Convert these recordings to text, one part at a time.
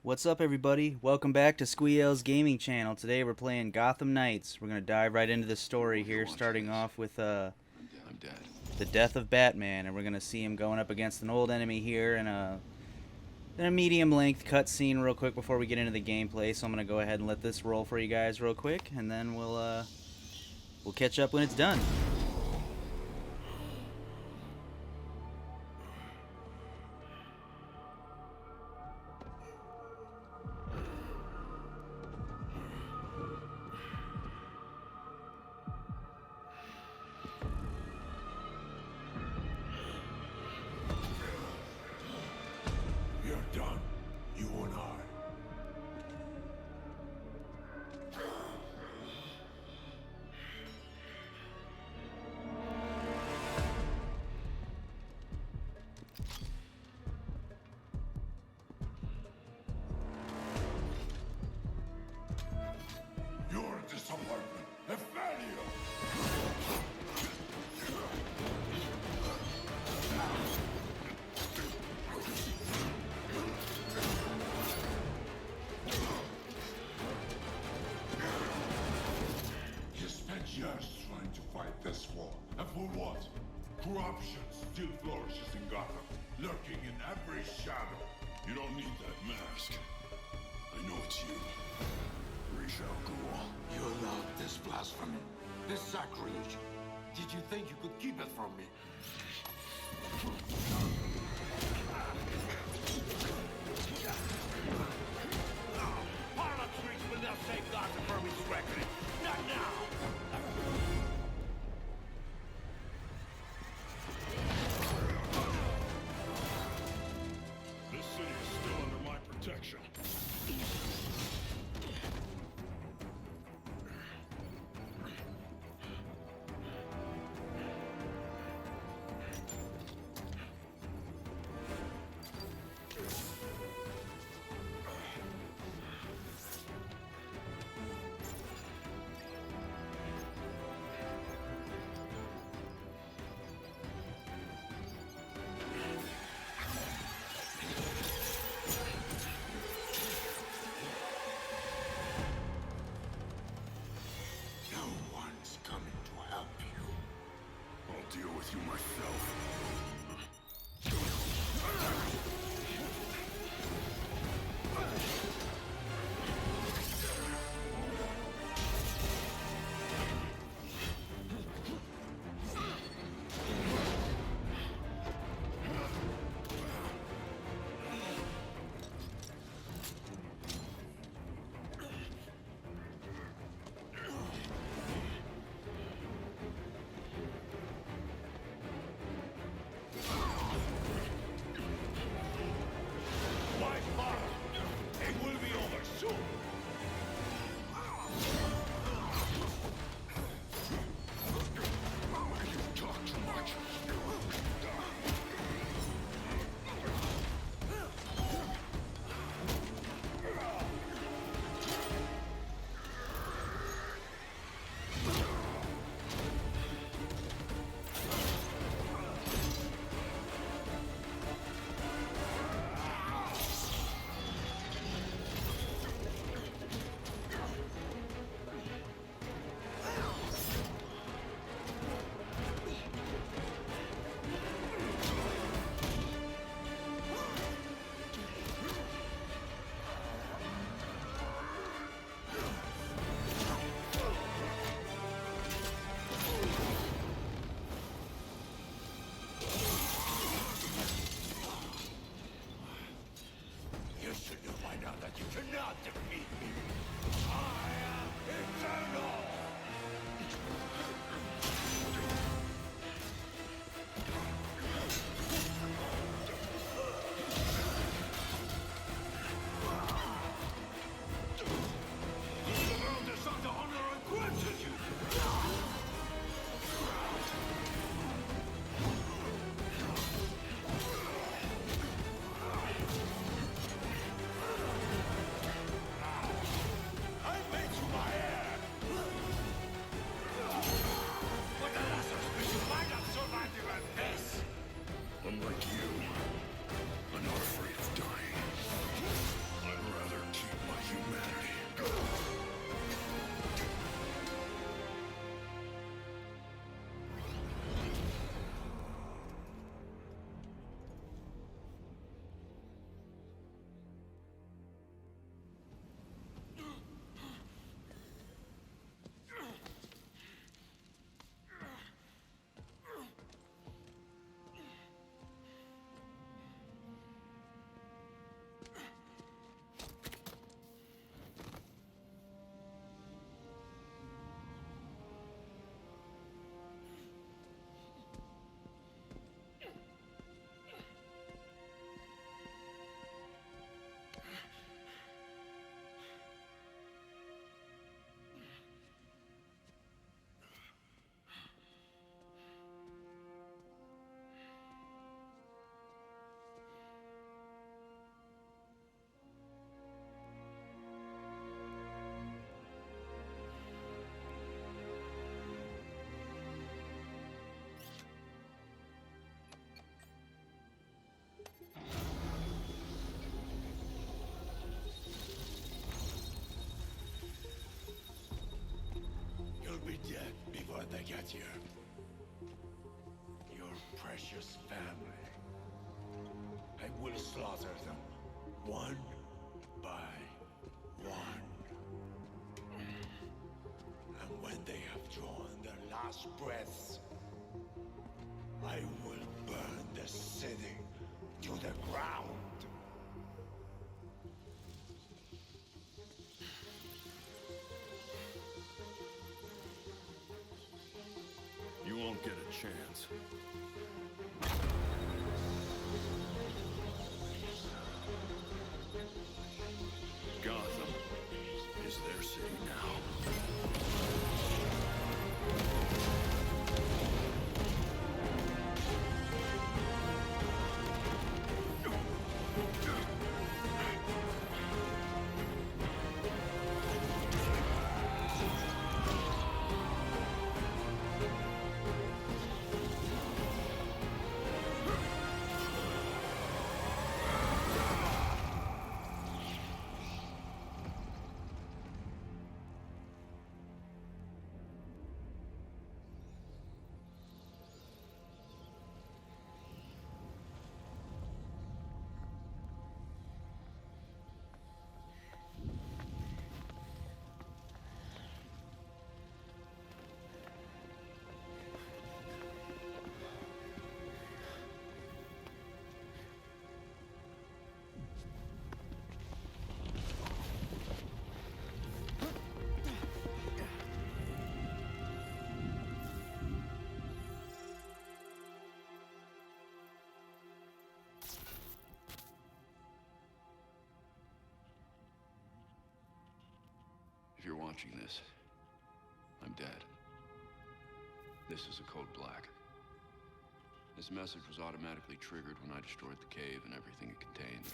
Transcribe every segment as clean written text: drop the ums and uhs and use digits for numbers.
What's up, everybody? Welcome back to Squee-El's gaming channel. Today we're playing Gotham Knights. We're gonna dive right into the story here, starting off with I'm dead. the death of Batman, and we're gonna see him going up against an old enemy here in a medium-length cutscene real quick before we get into the gameplay. So I'm gonna go ahead and let this roll for you guys real quick, and then we'll catch up when it's done. You're done, you and I. You're a disappointment, a failure. You spent years trying to fight this war, and for what? Corruption still flourishes in Gotham, lurking in every shadow. You don't need that mask. I know it's you. Ra's al Ghul. You allowed this blasphemy, this sacrilege. Did you think you could keep it from me? Harlem streets will not save Gotham from his record. Not now! This city is still under my protection. No one's coming to help you. I'll deal with you myself. Why Harlem? It will be over soon! You talk too much. You should know by now that you cannot defeat me! I am eternal! The world is under honor and gratitude! I made get here. Your precious family. I will slaughter them, one by one. And when they have drawn their last breaths, I will burn the city to the ground. You won't get a chance. Gotham is their city now. If you're watching this, I'm dead. This is a code black. This message was automatically triggered when I destroyed the cave and everything it contained.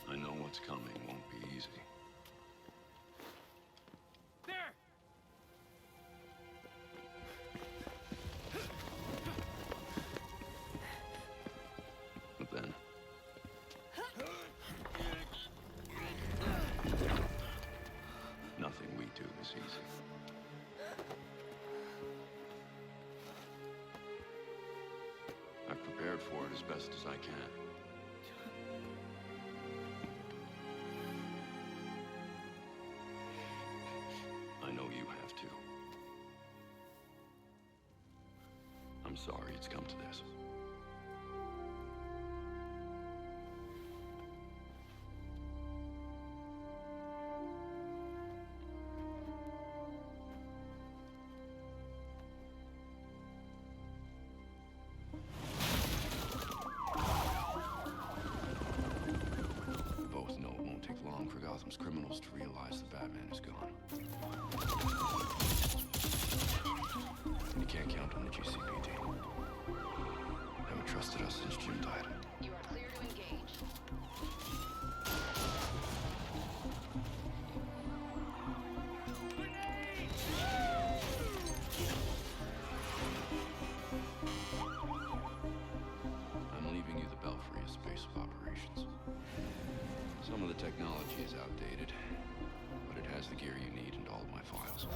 I know what's coming won't be easy. There! But then... nothing we do is easy. I've prepared for it as best as I can. I know you have to. I'm sorry it's come to this. We both know it won't take long for Gotham's criminals to realize the Batman is gone. And you can't count on the GCPD. Haven't trusted us since Jim died. You are clear to engage. I'm leaving you the Belfry as base of operations. Some of the technology is outdated, but it has the gear you need and all of my files.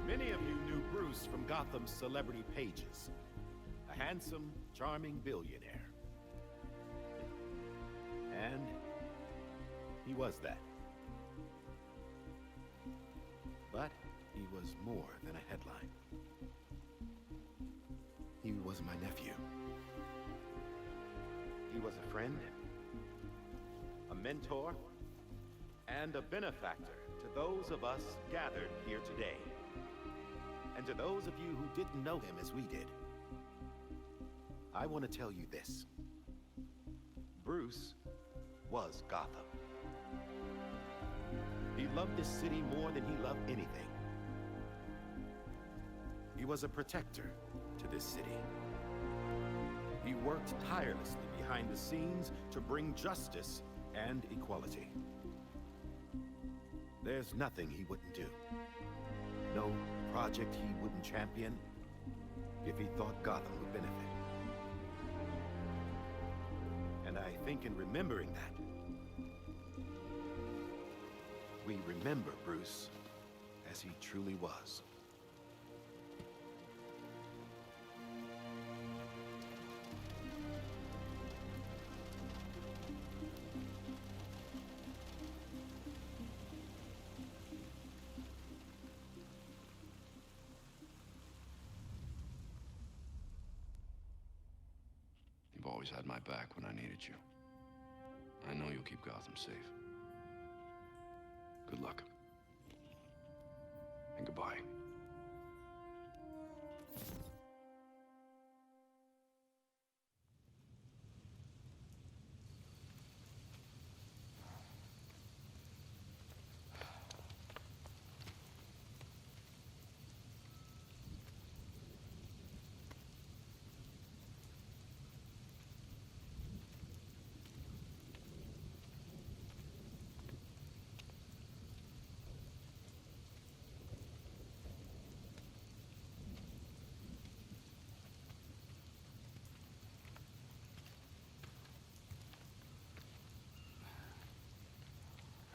Many of you knew Bruce from Gotham's celebrity pages. A handsome, charming billionaire. And he was that. But he was more than a headline. He was my nephew. He was a friend, a mentor, and a benefactor to those of us gathered here today. And to those of you who didn't know him as we did, I want to tell you this. Bruce was Gotham. He loved this city more than he loved anything. He was a protector to this city. He worked tirelessly behind the scenes to bring justice and equality. There's nothing he wouldn't do. No project he wouldn't champion if he thought Gotham would benefit. And I think in remembering that, we remember Bruce as he truly was. You've always had my back when I needed you. I know you'll keep Gotham safe. Good luck. And goodbye.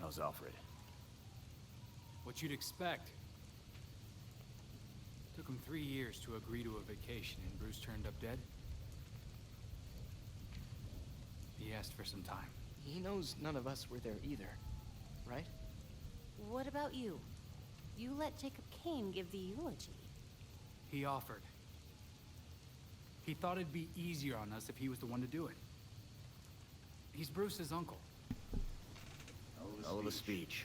How's Alfred? What you'd expect. Took him 3 years to agree to a vacation, and Bruce turned up dead. He asked for some time. He knows none of us were there either, right? What about you? You let Jacob Kane give the eulogy. He offered. He thought it'd be easier on us if he was the one to do it. He's Bruce's uncle. Hell of a speech.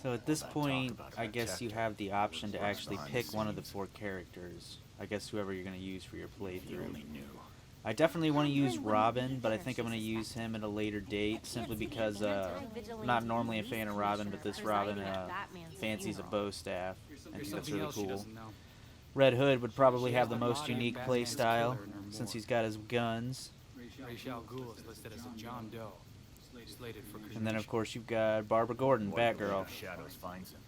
So at this All that point, talk about I that guess you chapter have the option to was actually behind pick the one of the scenes. 4 characters. I guess whoever you're going to use for your If you playthrough. only knew. I definitely want to use Wondering when Robin, the but I think I'm going to use him at a later date simply because I'm not normally a fan of Robin, but this Robin fancies a bow staff. I There's think that's something really else she cool. doesn't know. Red Hood would probably She have has the a most body of unique Batman's play style killer and her since more. he's got his guns. Ra's al Ghul is listed as a John Doe, slated for And then of cremation. course you've got Barbara Gordon, Batgirl. Shadows finds him.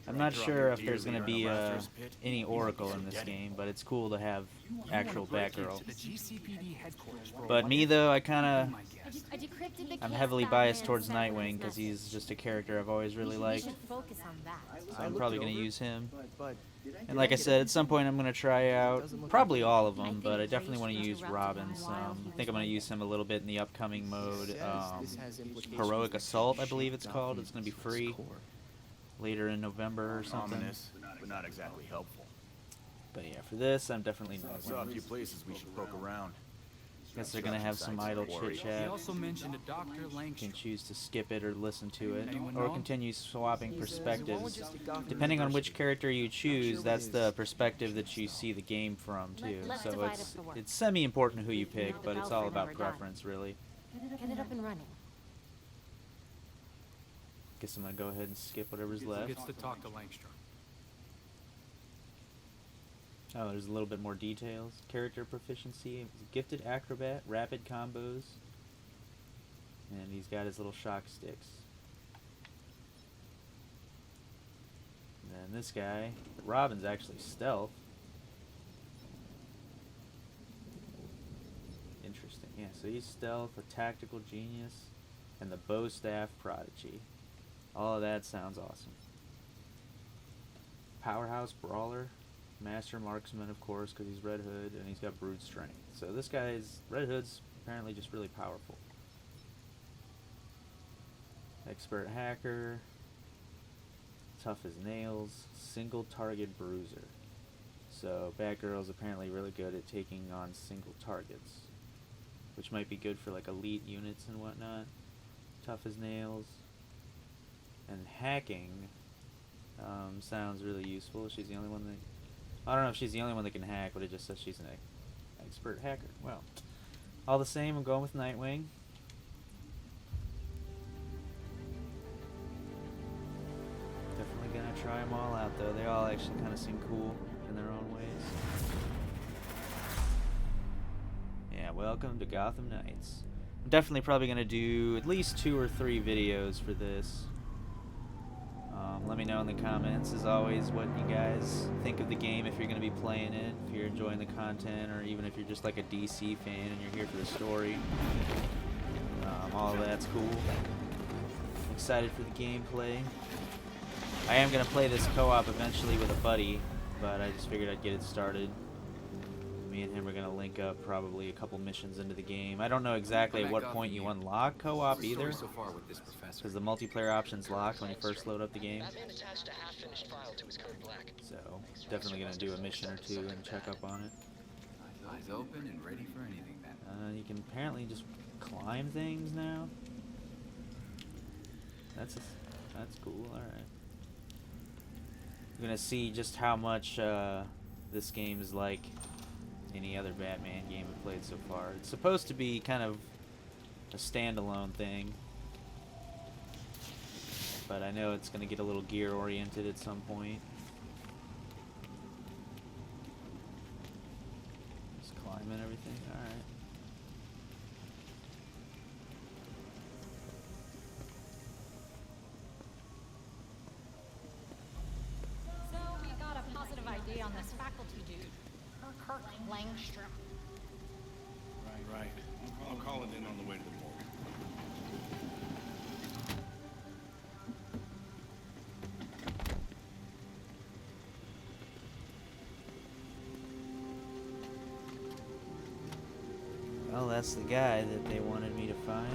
I'm not Drop sure your if there's dear going to leader in be a Lazarus pit. any Oracle He's in this dead. game, but it's cool to have actual Batgirl. To the GCPD headquarters for a But me though, I kind my guess. of, I'm heavily biased towards Nightwing because he's just a character I've always really We liked. should focus on that. So I'm probably going to use him. But And like I said, at some point I'm going to try out probably all of them, but I definitely want to use Robin's. I think I'm going to use him a little bit in the upcoming mode. this has implications Heroic that Assault, I reshape believe it's called. Gotham It's going to be to its free core. later in November or something. Ominous, but not exactly helpful. But yeah, for this, I'm definitely I saw a Nightwing. few places we should poke around. Guess they're going to have some idle chit He chat. also mentioned a Dr. You can Langstrom. choose to skip it or listen to it, Anyone or know? continue swapping He's a perspectives. zoologist at Gotham Depending on which University. character you choose, what that's his the perspective that you see the game from too. Let's So divide it's up the work. it's semi-important who you pick, The but it's bells all are about never done. preference, really. Get it up and running. Guess I'm gonna go ahead and skip whatever's left. Gets to talk to Langstrom. Oh, there's a little bit more details. Character proficiency, gifted acrobat, rapid combos, and he's got his little shock sticks. And then this guy, Robin's actually stealth. Interesting. Yeah, so he's stealth, a tactical genius, and the bow staff prodigy. All of that sounds awesome. Powerhouse brawler. Master marksman, of course, because he's Red Hood, and he's got brute strength. So this guy's Red Hood's apparently just really powerful. Expert hacker, tough as nails, single target bruiser. So Batgirl's apparently really good at taking on single targets, which might be good for like elite units and whatnot. Tough as nails, and hacking sounds really useful. She's the only one that. I don't know if she's the only one that can hack, but it just says she's an expert hacker. Well, all the same, I'm going with Nightwing. Definitely gonna try them all out, though. They all actually kind of seem cool in their own ways. Yeah, welcome to Gotham Knights. I'm definitely probably gonna do at least 2 or 3 videos for this. Let me know in the comments, as always, what you guys think of the game, if you're going to be playing it, if you're enjoying the content, or even if you're just like a DC fan and you're here for the story. All of that's cool. I'm excited for the gameplay. I am going to play this co-op eventually with a buddy, but I just figured I'd get it started. Me and him are going to link up probably a couple missions into the game. I don't know exactly at what point you unlock co-op either, because the multiplayer option's locked when you first load up the game. So, definitely going to do a mission or two and check up on it. Eyes open and ready for anything, man. You can apparently just climb things now. That's cool. All right. We're gonna see just how much this game is like any other Batman game we've played so far. It's supposed to be kind of a standalone thing, but I know it's gonna get a little gear oriented at some point. Just climbing everything. All right. So we got a positive ID on this faculty dude, Kirk Langstrom. Right. I'll call it in on the way to the morgue. Well, that's the guy that they wanted me to find.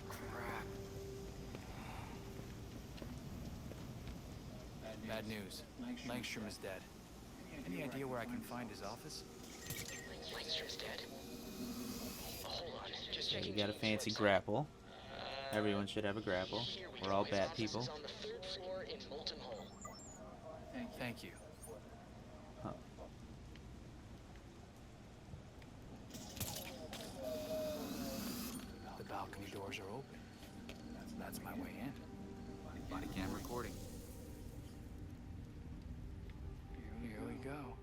Crap. Bad news. Langstrom is dead. Any idea where I can find his office? Langstrom's dead. Hold on, just So you checking. got a fancy grapple. Everyone should have a grapple. We're all bat people. On the 3rd floor in Molten Hole. Thank you. Huh. The balcony doors are open. That's my way in. Body cam recording. Here we go.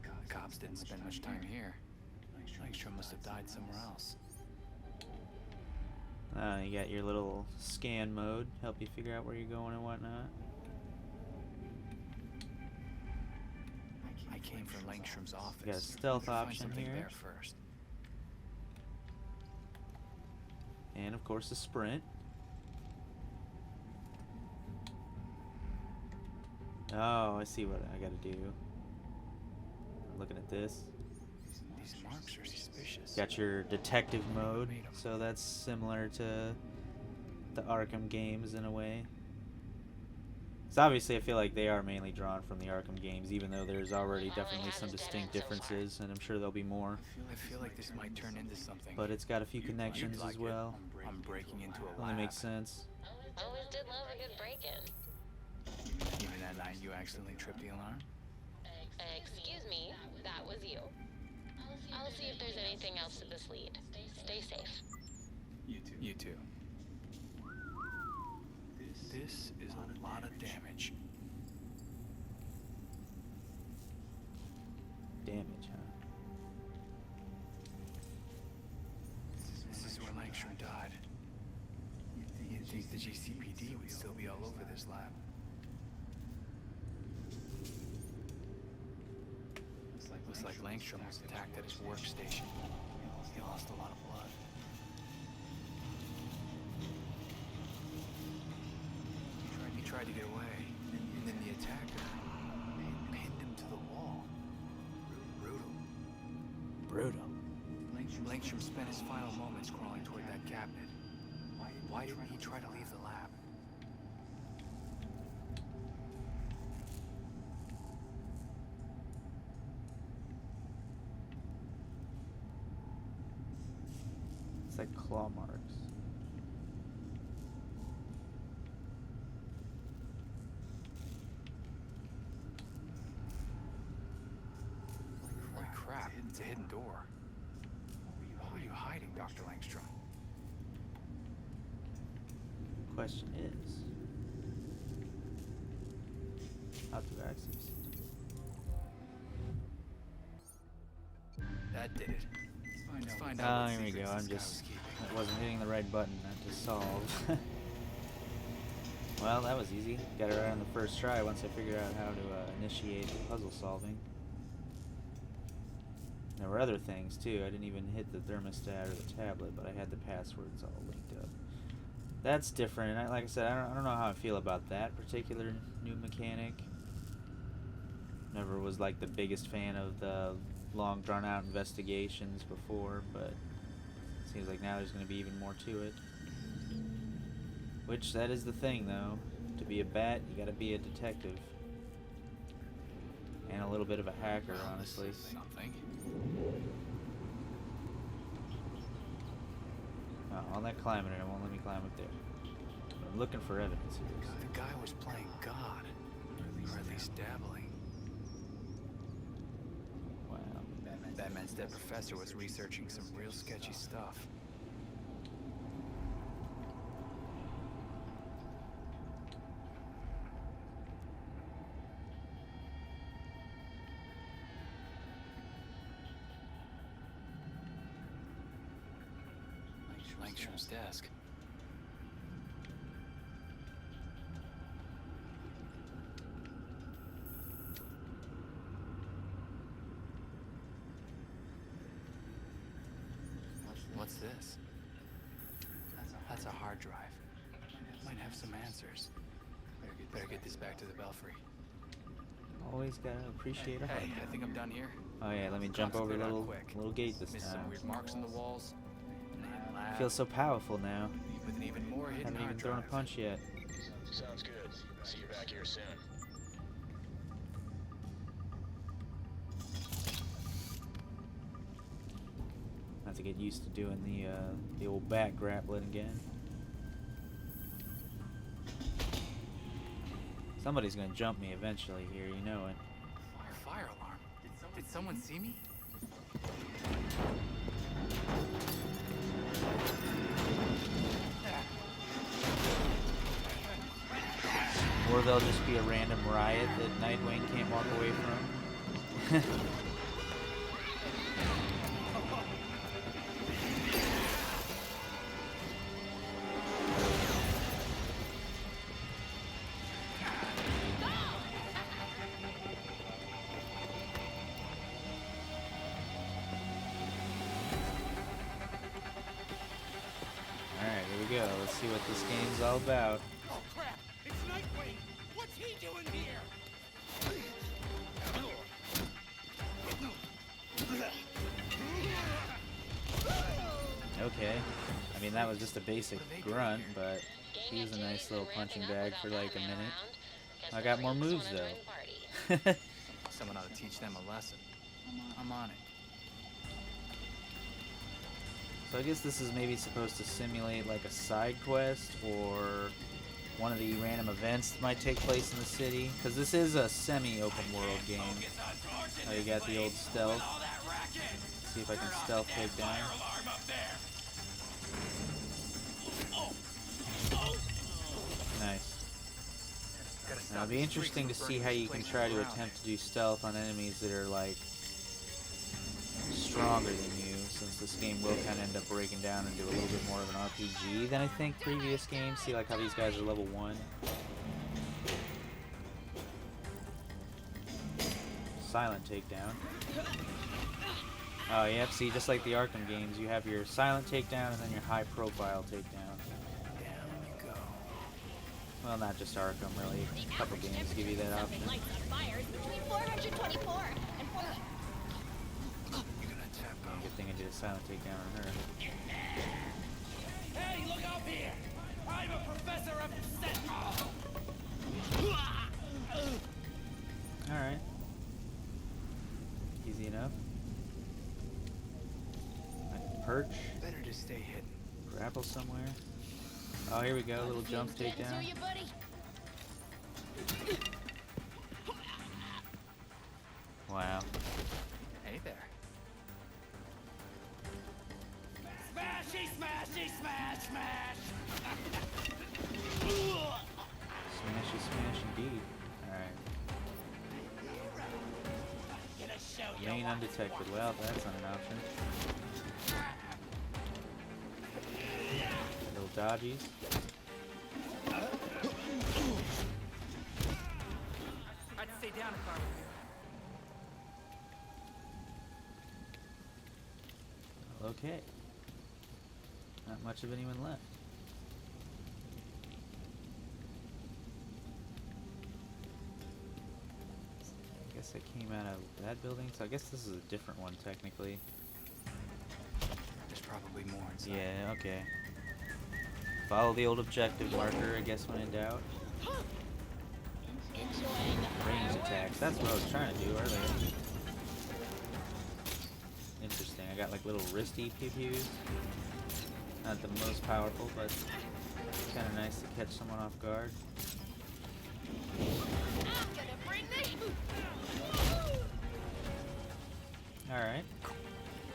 The cops didn't spend much time here. Langstrom must have died somewhere else. You got your little scan mode, help you figure out where you're going and whatnot. I came from Langstrom's office. You got a stealth Find option something here. there first. And of course the sprint. Oh, I see what I gotta do. Looking at this. These marks are suspicious. Got your detective mode, so that's similar to the Arkham games in a way. So obviously I feel like they are mainly drawn from the Arkham games, even though there's already definitely some distinct differences, and I'm sure there'll be more. I feel like this might turn into something. But it's got a few connections You'd like as it. well. I'm breaking into a Only lab. makes sense. Always did love a good break-in. Even that night you accidentally tripped the alarm? Excuse me, that was you. I'll see if there's anything else to this lead. Stay safe. You too. This is a lot of damage. Damage, huh? This is where Langstrom died. You'd think the GCPD would still be all over this lab. Looks like Langstrom was attacked at his workstation. He lost a lot of blood. He tried to get away, and then the attacker pinned him to the wall. Brutal. Brutal. Langstrom spent his final moments crawling toward that cabinet. Why didn't he try to leave the lab? It's like claw marks. Holy crap, it's a hidden door. What were you hiding, Dr. Langstrom? Question is, how to access it? That did it. find out Oh, what here we secrets go. this I'm guy just... was keeping. I wasn't hitting the right button not to solve. Well, that was easy. Got it right on the first try once I figured out how to initiate the puzzle solving. There were other things too. I didn't even hit the thermostat or the tablet, but I had the passwords all linked up. That's different, and like I said, I don't know how I feel about that particular new mechanic. Never was like the biggest fan of the long drawn out investigations before, but it seems like now there's going to be even more to it. Which, that is the thing though. To be a bat, you gotta be a detective. And a little bit of a hacker, honestly. Something. Oh, all that climbing it won't let me climb up there. But I'm looking for evidence here. The guy was playing God. Or at least dabbling. Wow. Batman's dead professor was researching some real sketchy stuff. Langstrom's desk. What's this? That's a hard drive. Might have some answers. Better get this back to the Belfry. Always gotta appreciate a hard Hey, drive. I think I'm done here. Oh yeah, let me jump over a little gate this Missed some time. weird marks on the walls. Feels so powerful now. With an even more hidden Haven't even hard thrown a drive. punch yet. Sounds good. See you back here soon. Have to get used to doing the old back grappling again. Somebody's gonna jump me eventually here, you know it. Fire alarm. Did someone see me? Or there'll just be a random riot that Nightwing can't walk away from. Alright, here we go. Let's see what this game's all about. Oh crap! It's Nightwing! What's he doing here? Okay. I mean, that was just a basic grunt, but he was a nice little punching bag for like a minute. I got more moves though. Someone ought to teach them a lesson. I'm on it. So I guess this is maybe supposed to simulate like a side quest or one of the random events that might take place in the city. Because this is a semi-open world game. Oh, you got the old stealth. Let's see if I can stealth take down. Nice. Now it'll be interesting to see how you can try to attempt to do stealth on enemies that are like stronger than you, since this game will kind of end up breaking down into a little bit more of an RPG than I think previous games. See like how these guys are level 1. Silent takedown. Oh yep, see just like the Arkham games, you have your silent takedown and then your high profile takedown. Well, not just Arkham, really. A couple games give you that option. Between 424 and 4. Good thing I did a silent takedown on her. Hey, look up here! I'm a professor of Sentinel! Alright. Easy enough. I can perch. Better to stay hidden. Grapple somewhere. Oh, here we go. A little jump takedown. Wow. Hey there. Smashy, smashy, smash, smash! Smashy smash indeed. Alright. Remain undetected. Well, that's not an option. dodgies. I'd stay down if I were you. Okay. Not much of anyone left. I guess it came out of that building, so I guess this is a different one technically. There's probably more inside. Yeah, okay. Follow the old objective marker, I guess, when in doubt. Enjoying the Range fireworks? attacks, that's what I was trying to do earlier. Interesting, I got like little wristy pew-pews. Not the most powerful, but kind of nice to catch someone off guard. I'm gonna bring this. Alright. The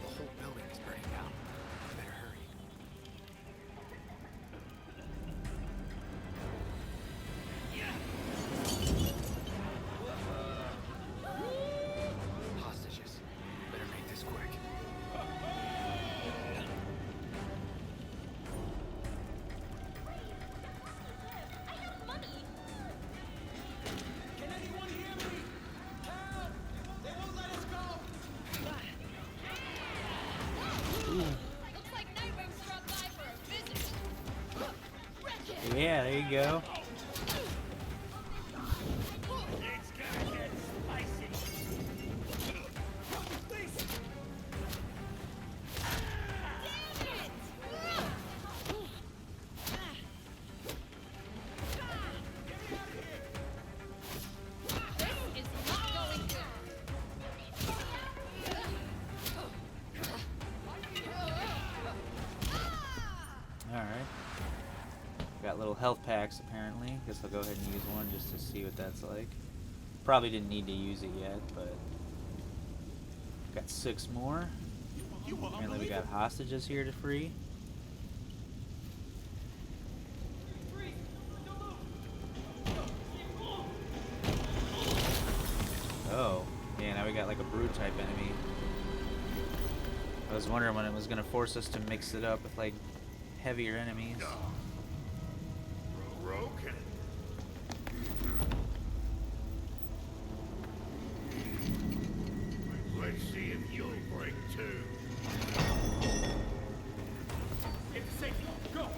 whole building is burning down. Better hurry. Hostages. Better make this quick. Looks like Nightwing stopped by for a visit. Wreck it. Yeah, there you go. It's gonna get spicy. This is not going good. Alright. Got little health packs apparently. Guess I'll go ahead and use one just to see what that's like. Probably didn't need to use it yet, but got 6 more. Apparently we got hostages here to free. Oh, yeah, now we got like a brute type enemy. I was wondering when it was gonna force us to mix it up with like heavier enemies. Broken. Let's see if you'll break too. Get to safety. Go. Wow.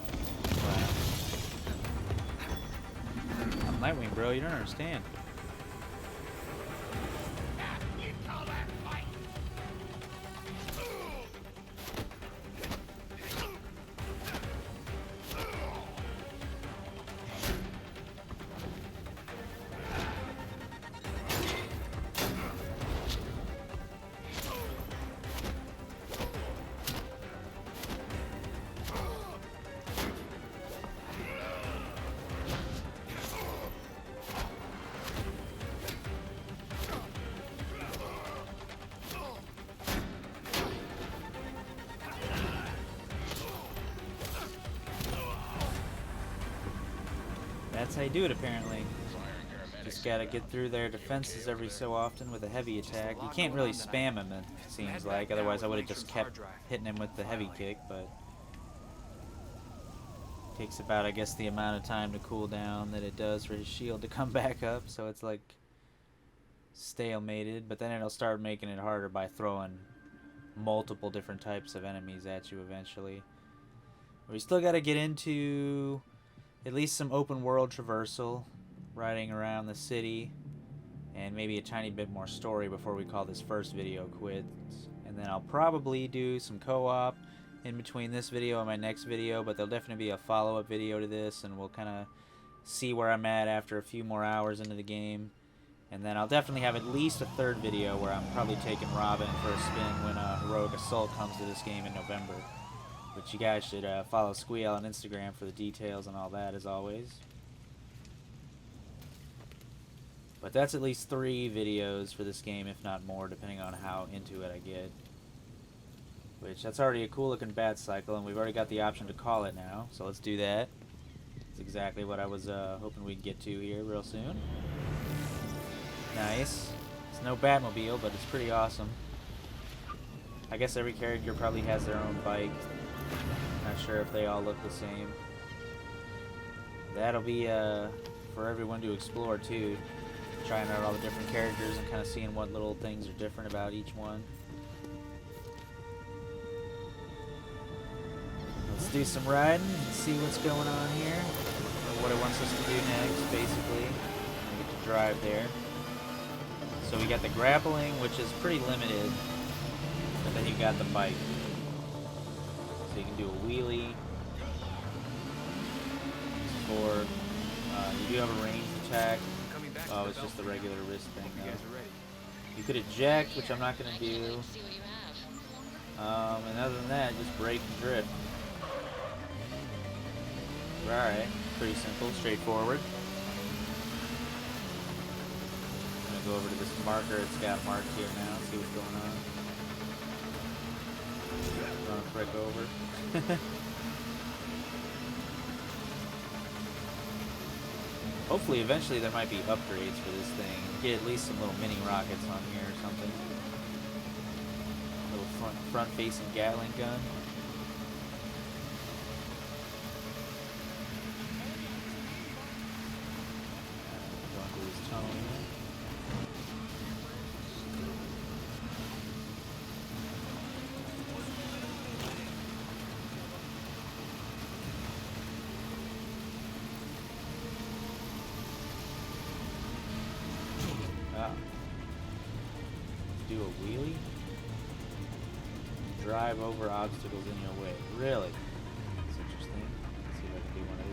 I'm Nightwing, bro. You don't understand. You call that fight? That's how you do it, apparently. Just gotta get through their defenses every so often with a heavy attack. You can't really spam him, it seems like. Otherwise, I would have just kept hitting him with the heavy kick, but takes about, I guess, the amount of time to cool down that it does for his shield to come back up. So it's like stalemated, but then it'll start making it harder by throwing multiple different types of enemies at you eventually. We still gotta get into at least some open world traversal, riding around the city, and maybe a tiny bit more story before we call this first video quits. And then I'll probably do some co-op in between this video and my next video, but there'll definitely be a follow-up video to this, and we'll kind of see where I'm at after a few more hours into the game. And then I'll definitely have at least a third video where I'm probably taking Robin for a spin when Heroic Assault comes to this game in November. But you guys should follow Squee-El on Instagram for the details and all that, as always. But that's at least 3 videos for this game, if not more, depending on how into it I get. Which, that's already a cool looking bat cycle, and we've already got the option to call it now, so let's do that. That's exactly what I was hoping we'd get to here real soon. Nice. It's no Batmobile, but it's pretty awesome. I guess every character probably has their own bike. Not sure if they all look the same. that'll be for everyone to explore too, trying out all the different characters and kind of seeing what little things are different about each one. Let's do some riding and see what's going on here, or what it wants us to do next, basically. We get to drive there. So we got the grappling, which is pretty limited, but then you got the bike. So you can do a wheelie. For you do have a ranged attack. Oh, it's just the regular wrist thing though. You could eject, which I'm not going to do. And other than that, just brake and drift. Alright, pretty simple, straightforward. I'm going to go over to this marker. It's got marked here now. See what's going on. Run a frick over. Hopefully, eventually, there might be upgrades for this thing. Get at least some little mini rockets on here or something. A little front-facing Gatling gun. Going through this tunnel here. Do a wheelie? Drive over obstacles in your way. Really? That's interesting. Let's see if I can do one of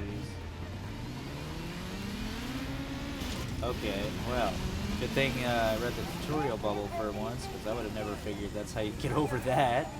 these. Okay, well, good thing I read the tutorial bubble for once, because I would have never figured that's how you get over that.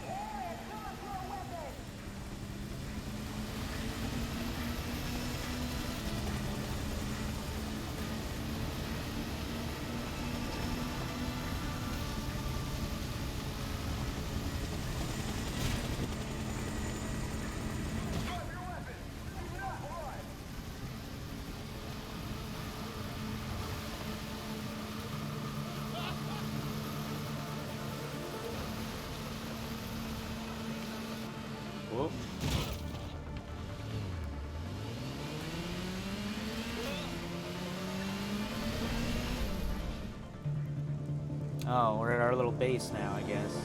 Whoop. Oh, we're at our little base now, I guess.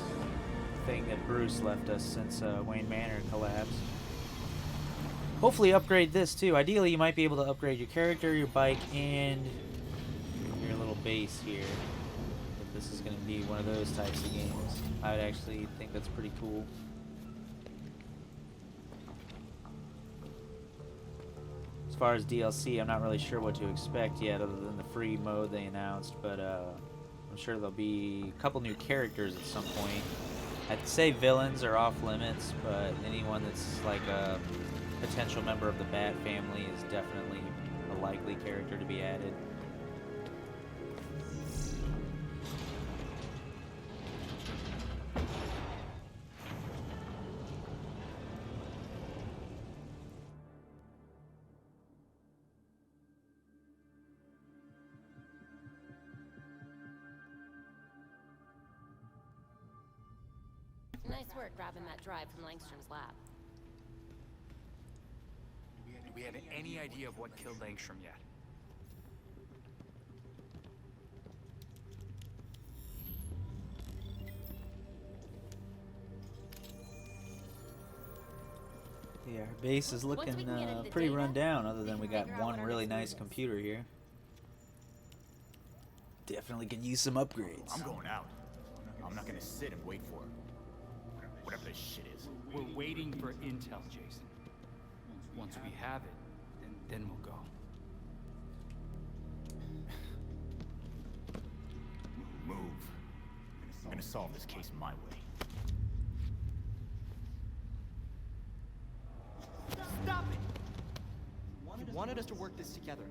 Thing that Bruce left us since Wayne Manor collapsed. Hopefully upgrade this too. Ideally, you might be able to upgrade your character, your bike, and your little base here. If this is going to be one of those types of games, I would actually think that's pretty cool. As far as DLC, I'm not really sure what to expect yet, other than the free mode they announced, but I'm sure there'll be a couple new characters at some point. I'd say villains are off limits, but anyone that's like a potential member of the Bat family is definitely a likely character to be added. Nice work grabbing that drive from Langstrom's lab. Do we have any idea of what killed Langstrom yet? Yeah, our base is looking pretty run down, other than we got one really nice computer here. Definitely could use some upgrades. I'm going out. I'm not gonna sit and wait for him. Whatever this shit is. We're waiting for intel, Jason. Once we have it, then we'll go. Move. I'm gonna solve this case my way. Stop it! You wanted us to work this together.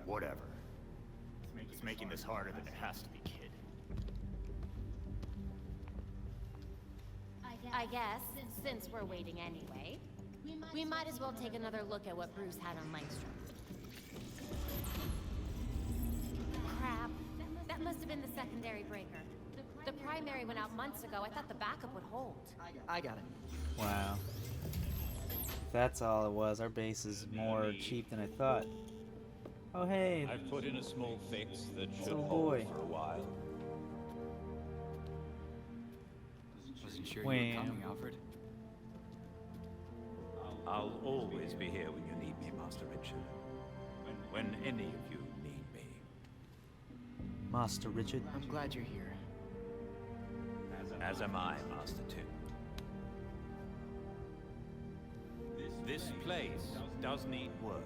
Whatever. It's making this harder than it has to be, kid. I guess, since we're waiting anyway, we might as well take another look at what Bruce had on Langstrom. Crap. That must have been the secondary breaker. The primary went out months ago. I thought the backup would hold. I got it. Wow. That's all it was. Our base is more cheap than I thought. Oh, hey. I've put in a small fix that should Oh, hold boy. for a while. Wasn't sure you Wham. were coming, Alfred. I'll always be here when you need me, Master Richard. When any of you need me. Master Richard. I'm glad you're here. As am I, Master Tim. This place does need work.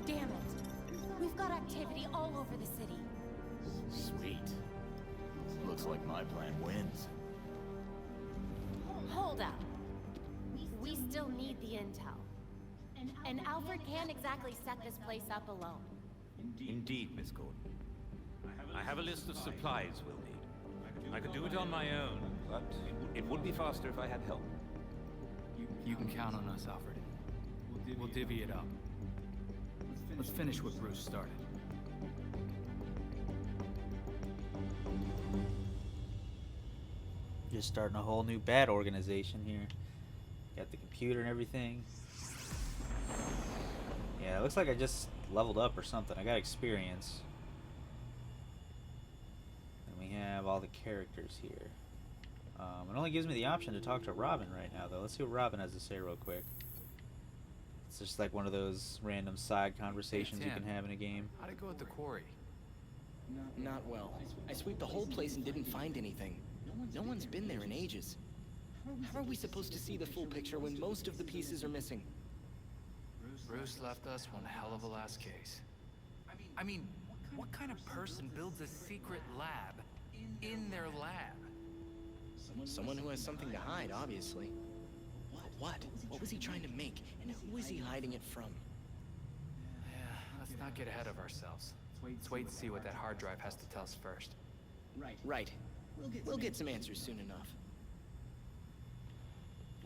Damn it. We've got activity all over the city. Sweet. Looks like my plan wins. Hold up. We still need the intel. And Alfred can't exactly set this place up alone. Indeed, Miss Gordon. I have a list of supplies we'll need. I could do it on my own, but it would be faster if I had help. You can count on us, Alfred. We'll divvy it up. Let's finish what Bruce started. Just starting a whole new bad organization here. Got the computer and everything. Yeah, it looks like I just leveled up or something. I got experience. And we have all the characters here. It only gives me the option to talk to Robin right now, though. Let's see what Robin has to say real quick. It's just like one of those random side conversations you can have in a game. How'd it go at the quarry? Not well. I swept the whole place and didn't find anything. No one's been there in ages. How are we supposed to see the full picture when most of the pieces are missing? Bruce left us one hell of a last case. I mean, what kind of person builds a secret lab in their lab? Someone who has something to hide, obviously. But what? What was he trying to make, and who is he hiding it from? Yeah, let's not get ahead of ourselves. Let's wait and see what that hard drive has to tell us first. Right. We'll get some answers soon enough.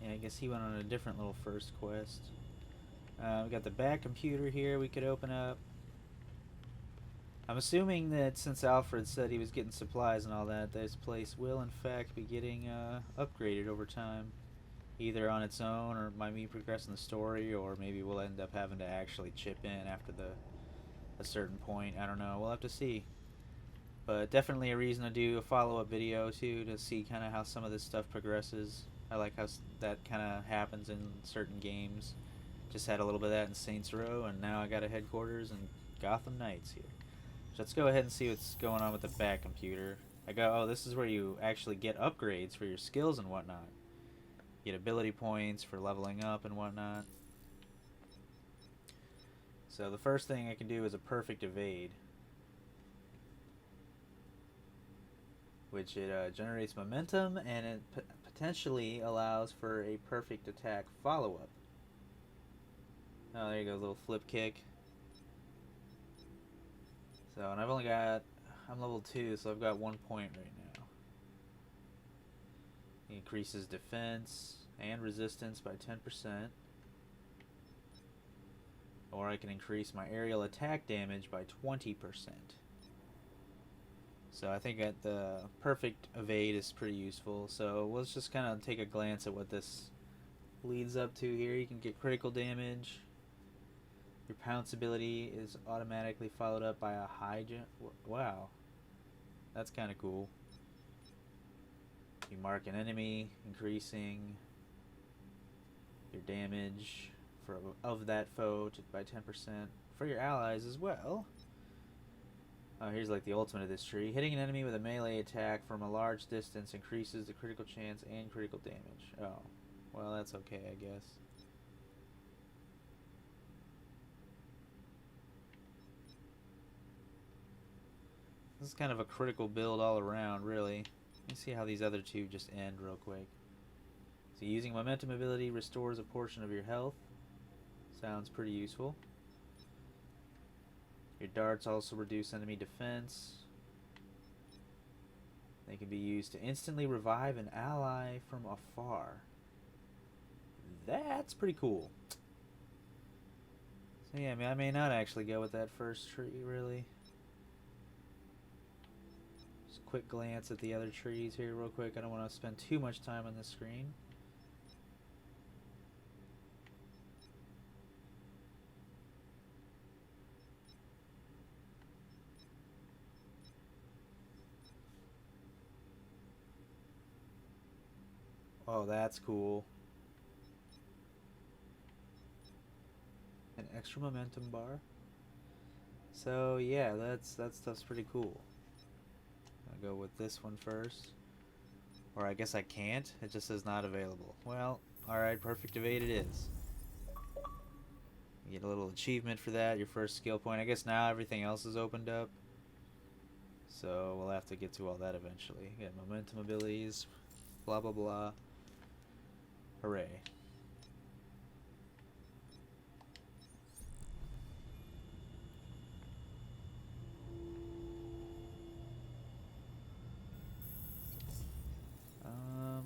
Yeah, I guess he went on a different little first quest. We got the back computer here we could open up. I'm assuming that since Alfred said he was getting supplies and all that, this place will in fact be getting upgraded over time. Either on its own, or by me progressing the story, or maybe we'll end up having to actually chip in after a certain point. I don't know. We'll have to see. But definitely a reason to do a follow-up video too, to see kind of how some of this stuff progresses. I like how that kind of happens in certain games. Just had a little bit of that in Saints Row, and now I got a headquarters in Gotham Knights here. So let's go ahead and see what's going on with the back computer. Oh, this is where you actually get upgrades for your skills and whatnot. Get ability points for leveling up and whatnot. So the first thing I can do is a perfect evade, which it generates momentum, and it potentially allows for a perfect attack follow-up. Oh, there you go, a little flip kick. So, and I'm level 2, so I've got 1 point right now. It increases defense and resistance by 10%. Or I can increase my aerial attack damage by 20%. So I think that the perfect evade is pretty useful. So let's just kind of take a glance at what this leads up to here. You can get critical damage. Your pounce ability is automatically followed up by a high jump. Wow. That's kind of cool. You mark an enemy, increasing your damage of that foe by 10% for your allies as well. Here's like the ultimate of this tree. Hitting an enemy with a melee attack from a large distance increases the critical chance and critical damage. Oh, well, that's okay, I guess. This is kind of a critical build all around, really. Let me see how these other two just end real quick. So using momentum ability restores a portion of your health. Sounds pretty useful. Your darts also reduce enemy defense. They can be used to instantly revive an ally from afar. That's pretty cool. So yeah, I mean, I may not actually go with that first tree, really. quick glance at the other trees here real quick. I don't want to spend too much time on this screen. Oh, that's cool. An extra momentum bar. So yeah, that stuff's pretty cool. I'll go with this one first. Or I guess I can't. It just says not available. Well, alright, perfect evade it is. You get a little achievement for that, your first skill point. I guess now everything else is opened up. So we'll have to get to all that eventually. Get momentum abilities, blah blah blah. Hooray.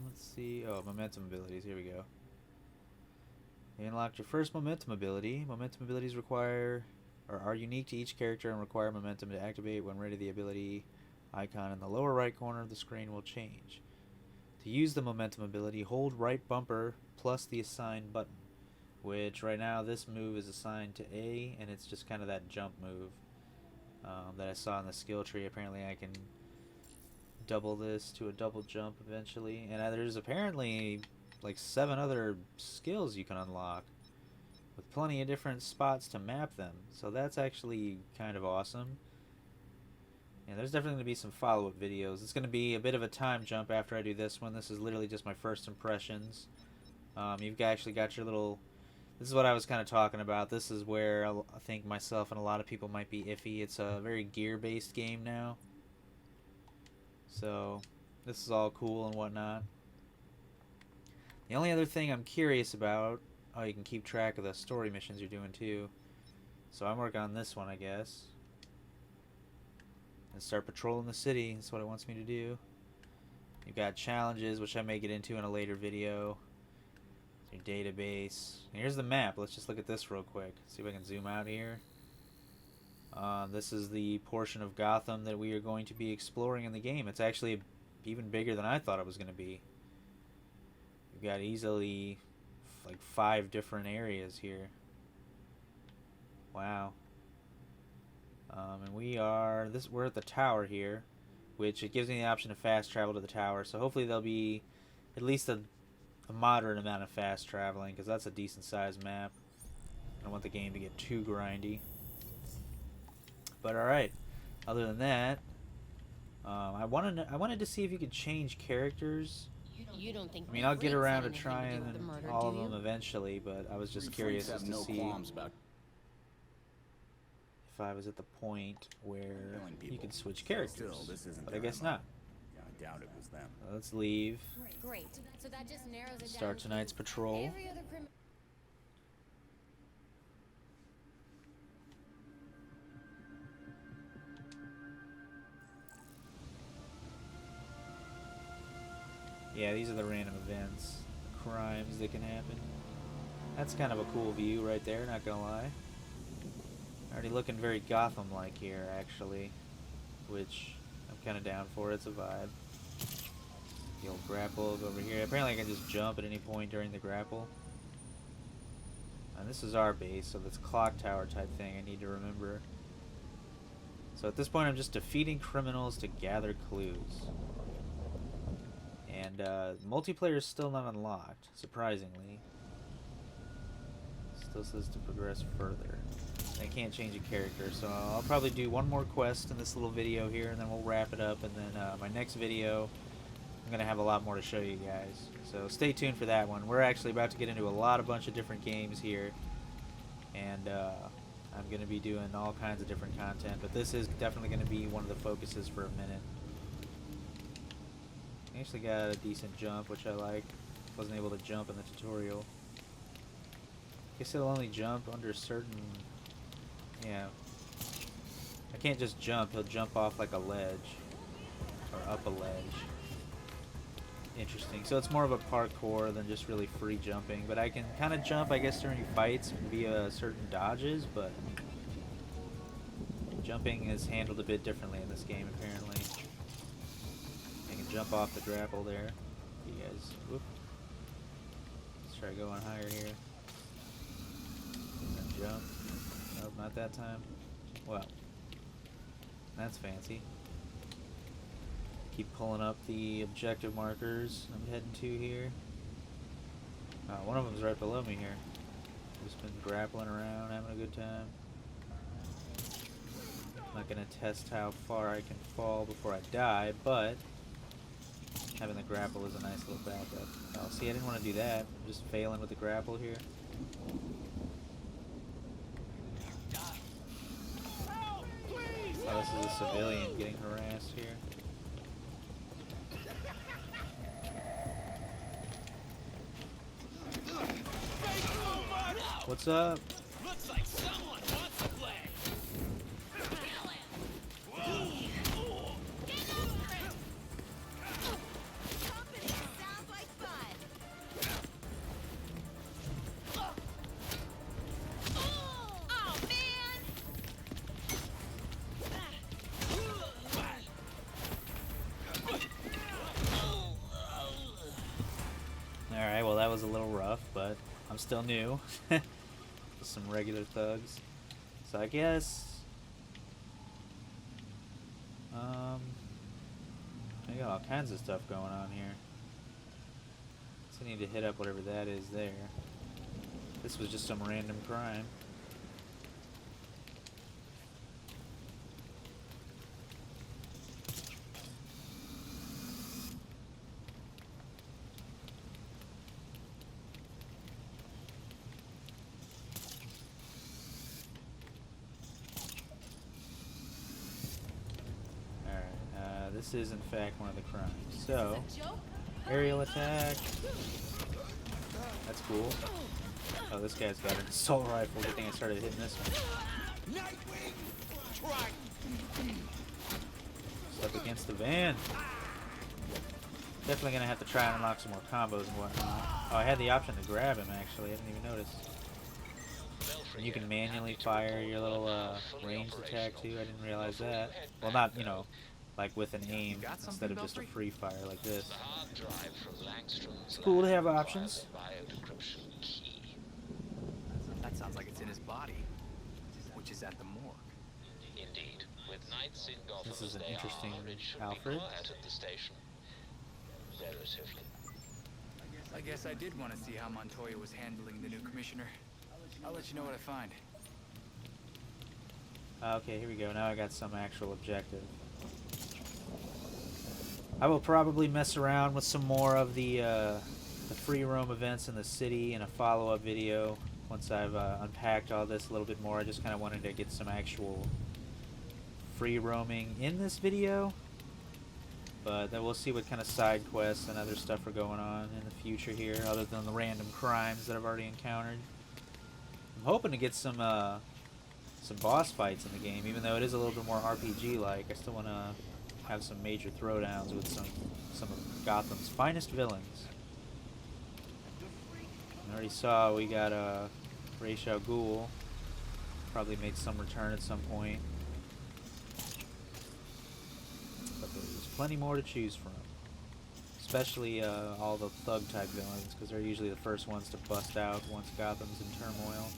Let's see. Oh, momentum abilities. Here we go. You unlocked your first momentum ability. Momentum abilities require or are unique to each character and require momentum to activate. When ready, the ability icon in the lower right corner of the screen will change. To use the momentum ability, hold right bumper plus the assigned button, which right now this move is assigned to A, and it's just kind of that jump move that I saw in the skill tree. Apparently I can double this to a double jump eventually, and there's apparently like 7 other skills you can unlock with plenty of different spots to map them, so that's actually kind of awesome. And there's definitely going to be some follow-up videos. It's going to be a bit of a time jump after I do this one. This is literally just my first impressions. You've actually got your little... This is what I was kind of talking about. This is where I think myself and a lot of people might be iffy. It's a very gear-based game now. So, this is all cool and whatnot. The only other thing I'm curious about... Oh, you can keep track of the story missions you're doing too. So I'm working on this one, I guess. And start patrolling the city. That's what it wants me to do. You've got challenges, which I may get into in a later video. Your database. Here's the map. Let's just look at this real quick. See if I can zoom out here. This is the portion of Gotham that we are going to be exploring in the game. It's actually even bigger than I thought it was going to be. You've got easily like 5 different areas here. Wow. And we're at the tower here, which it gives me the option to fast travel to the tower. So hopefully there'll be at least a moderate amount of fast traveling, because that's a decent sized map. I don't want the game to get too grindy. But alright, other than that, I wanted to see if you could change characters. You don't think I mean, I'll get Fritz around had to anything to do trying with the murder, all of do you? them eventually, but I was just curious as to see if I was at the point where you could switch characters. But I guess not. I doubt it was them. Let's leave. Great. So that just narrows it Start down tonight's to patrol. every other criminal. Yeah, these are the random events, crimes that can happen. That's kind of a cool view right there, not gonna lie. Already looking very Gotham-like here, actually, which I'm kind of down for. It's a vibe. The old grapple over here. Apparently I can just jump at any point during the grapple. And this is our base, so that's clock tower type thing I need to remember. So at this point I'm just defeating criminals to gather clues. And multiplayer is still not unlocked, surprisingly. Still says to progress further. I can't change a character, so I'll probably do one more quest in this little video here, and then we'll wrap it up. And then my next video, I'm going to have a lot more to show you guys. So stay tuned for that one. We're actually about to get into a bunch of different games here. And I'm going to be doing all kinds of different content, but this is definitely going to be one of the focuses for a minute. I actually got a decent jump, which I like. Wasn't able to jump in the tutorial. Guess it'll only jump under certain... Yeah. I can't just jump, he'll jump off like a ledge. Or up a ledge. Interesting. So it's more of a parkour than just really free jumping. But I can kind of jump, I guess, during fights via certain dodges, but... Jumping is handled a bit differently in this game, apparently. jump off the grapple there. You guys, whoop. Let's try going higher here. And jump. Nope, not that time. Well, that's fancy. Keep pulling up the objective markers I'm heading to here. One of them's right below me here. Just been grappling around, having a good time. I'm not gonna test how far I can fall before I die, but having the grapple is a nice little backup. Oh, see, I didn't want to do that. I'm just failing with the grapple here. Oh, this is a civilian getting harassed here. What's up? Looks like someone wants to play. Sounds like fun. Oh man! Alright, well that was a little rough, but I'm still new. Just some regular thugs. So I guess... I got all kinds of stuff going on here. So I need to hit up whatever that is there. This was just some random crime. This is in fact one of the crimes. So, aerial attack. That's cool. Oh, this guy's got an assault rifle. Good thing I started hitting this one. It's up against the van. Definitely gonna have to try and unlock some more combos and whatnot. Oh, I had the option to grab him actually. I didn't even notice. And you can manually fire your little ranged attack too. I didn't realize that. Well, not, you know, like with an aim instead of just a free fire like this. It's cool to have options. That sounds like it's in his body, which is at the morgue. Indeed. With nights in Gotham This is an as they interesting are, it should be Alfred. quiet at the station. Relatively. I guess I did want to see how Montoya was handling the new commissioner. I'll let you know what I find. Okay, here we go. Now I got some actual objective. I will probably mess around with some more of the free roam events in the city in a follow-up video once I've unpacked all this a little bit more. I just kind of wanted to get some actual free roaming in this video, but then we'll see what kind of side quests and other stuff are going on in the future here, other than the random crimes that I've already encountered. I'm hoping to get some boss fights in the game, even though it is a little bit more RPG-like. I still want to have some major throwdowns with some of Gotham's finest villains. I already saw we got Ra's al Ghul. Probably make some return at some point. But there's plenty more to choose from. Especially all the thug-type villains, because they're usually the first ones to bust out once Gotham's in turmoil.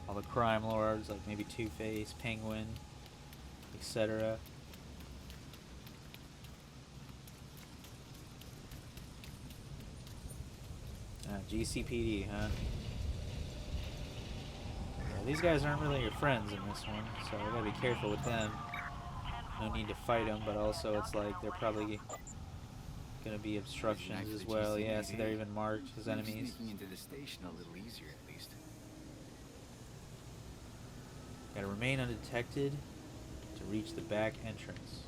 All the crime lords, like maybe Two-Face, Penguin, etc. GCPD, huh? Yeah, these guys aren't really your friends in this one, so I gotta be careful with them. No need to fight them, but also it's like they're probably gonna be obstructions as well. Yeah, so they're even marked as enemies. Sneaking into the station a little easier, at least. Gotta remain undetected to reach the back entrance.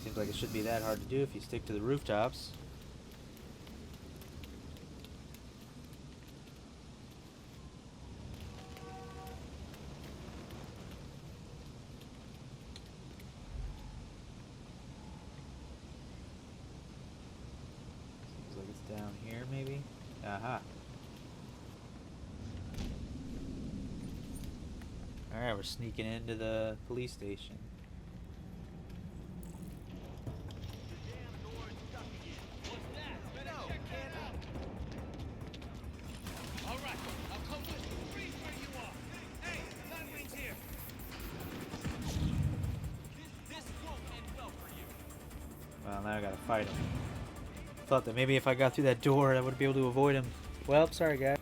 Seems like it should be that hard to do if you stick to the rooftops. Seems like it's down here, maybe? Aha. Alright, we're sneaking into the police station. Well, now I gotta fight him. Thought that maybe if I got through that door, I would be able to avoid him. Well, sorry, guy.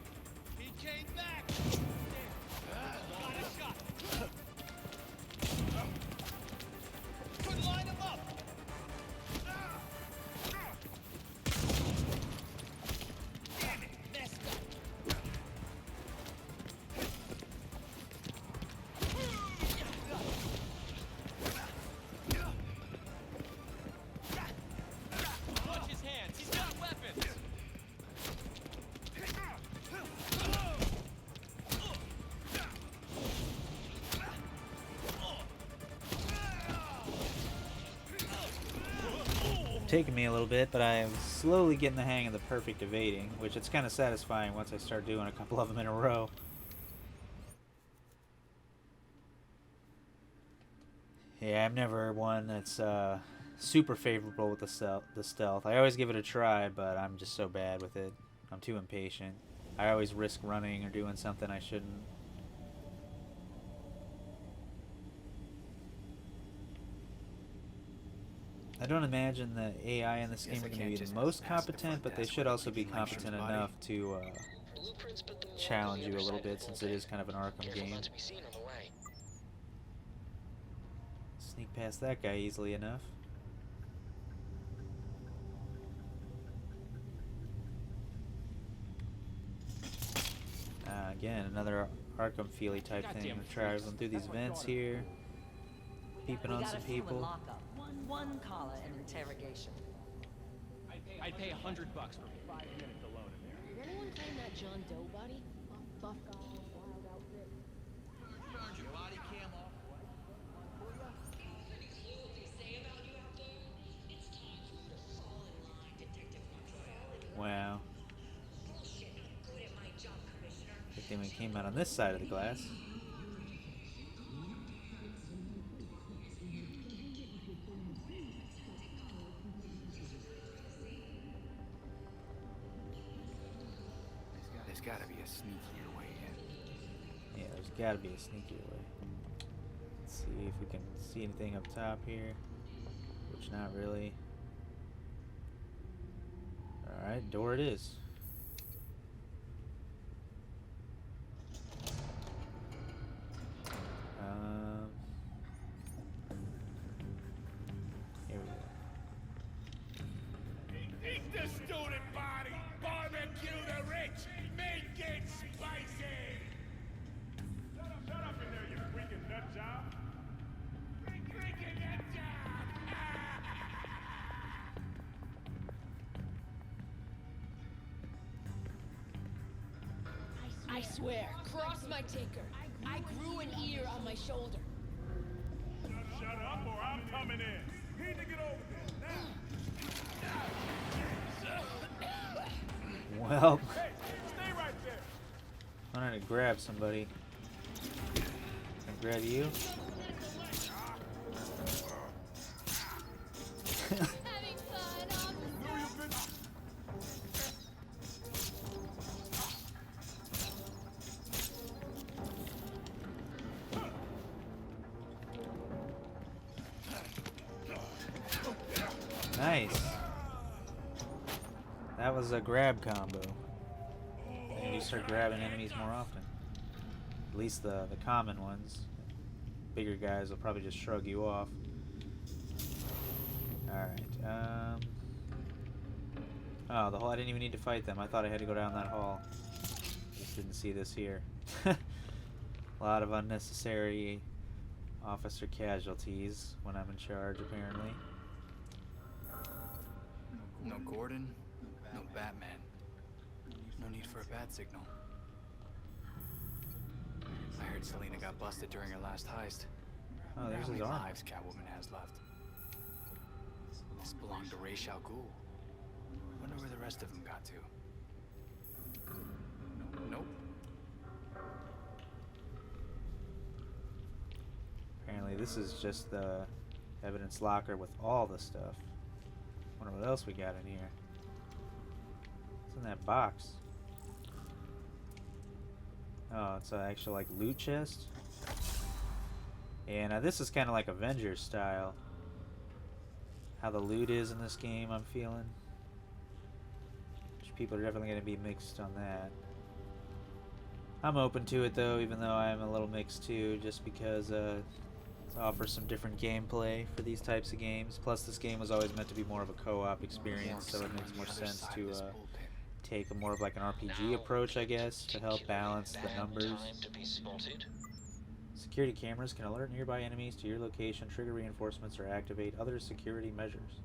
Taking me a little bit, but I'm slowly getting the hang of the perfect evading, which it's kind of satisfying once I start doing a couple of them in a row. Yeah, I'm never one that's super favorable with the stealth. I always give it a try, but I'm just so bad with it. I'm too impatient. I always risk running or doing something I shouldn't. I don't imagine the AI in this game are going to be the most competent, but they should also be competent enough to challenge you a little bit, since it is kind of an Arkham game. Sneak past that guy easily enough. Again, another Arkham feely type thing. I'm traveling through these vents here, peeping on some people. One caller in interrogation. I'd pay $100 for 5 minutes alone in there. Did anyone claim that John Doe body? Buff guy, wild outfit. Turned your body cam off. Wow. Good thing we came out on this side of the glass. There's gotta be a sneakier way in. Yeah, there's gotta be a sneakier way. Let's see if we can see anything up top here. Which, not really. Alright, door it is. Here we go. Eat the student body! Barbecue the rich! Make it spicy! Shut up in there, you freaking nut job! Freaking nut job! I swear, cross my taker. I grew an ear on my shoulder. Shut up or I'm coming in! Need to get over there, now! Well, Hey, stay right there! I wanted to grab somebody. Can I grab you? Having fun, officer. Nice. That was a grab combo. And you start grabbing enemies more often. At least the common ones. Bigger guys will probably just shrug you off. Alright, oh, the hall, I didn't even need to fight them. I thought I had to go down that hall. Just didn't see this here. A lot of unnecessary officer casualties when I'm in charge, apparently. No Gordon, no Batman. No need for a bat signal. I heard Selina got busted during her last heist. Oh, there's How his many arm. lives Catwoman has left? This belonged to Ra's al Ghul. Wonder where the rest of them got to. this is just the evidence locker with all the stuff. Wonder what else we got in here. What's in that box? Oh, it's an actual like loot chest. Yeah, now this is kind of like Avengers style. How the loot is in this game, I'm feeling. Which people are definitely going to be mixed on that. I'm open to it though, even though I'm a little mixed too, just because it offers some different gameplay for these types of games. Plus, this game was always meant to be more of a co-op experience, so it makes more sense to take a more of like an RPG approach, I guess, to help balance the numbers. Security cameras can alert nearby enemies to your location, trigger reinforcements, or activate other security measures.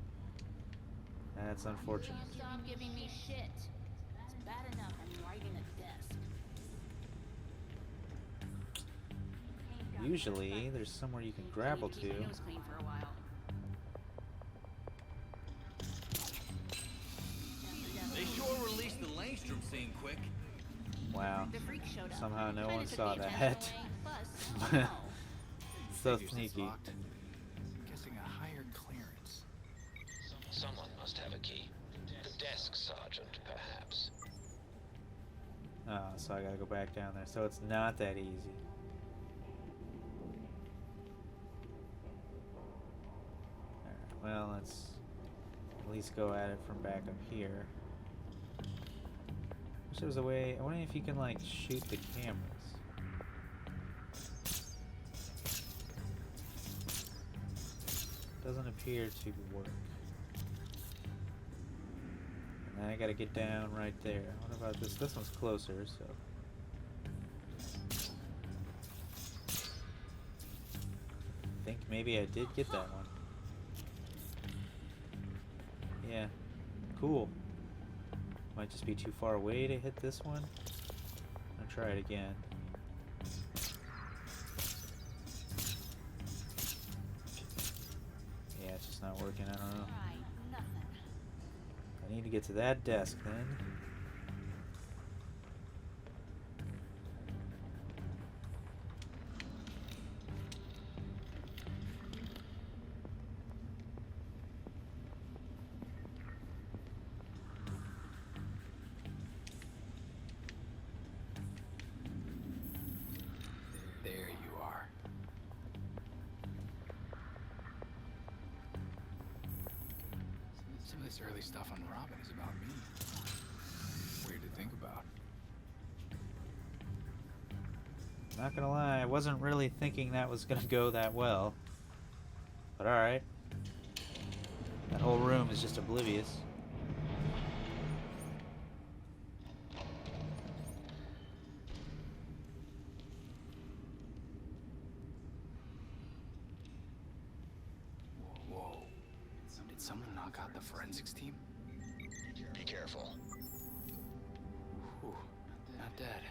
That's unfortunate. Stop giving me shit. It's bad enough I'm writing a desk. Usually, there's somewhere you can grapple to. They sure released the Langstrom scene quick. Wow. Somehow no one saw that. So sneaky. Guessing a higher clearance. Someone must have a key. The desk sergeant, perhaps. Oh, so I gotta go back down there. So it's not that easy. Alright, well, let's at least go at it from back up here. Wish there was a way. I wonder if you can, like, shoot the cameras. Doesn't appear to work. And then I gotta get down right there. What about this? This one's closer, so. I think maybe I did get that one. Yeah. Cool. Might just be too far away to hit this one. I'll try it again. Yeah, it's just not working. I don't know. I need to get to that desk then. There you are. Some of this early stuff on Robin is about me. Weird to think about. Not gonna lie, I wasn't really thinking that was gonna go that well. But alright. That whole room is just oblivious. Whoa. Did someone knock out the forensics team? Be careful. Whew, not dead.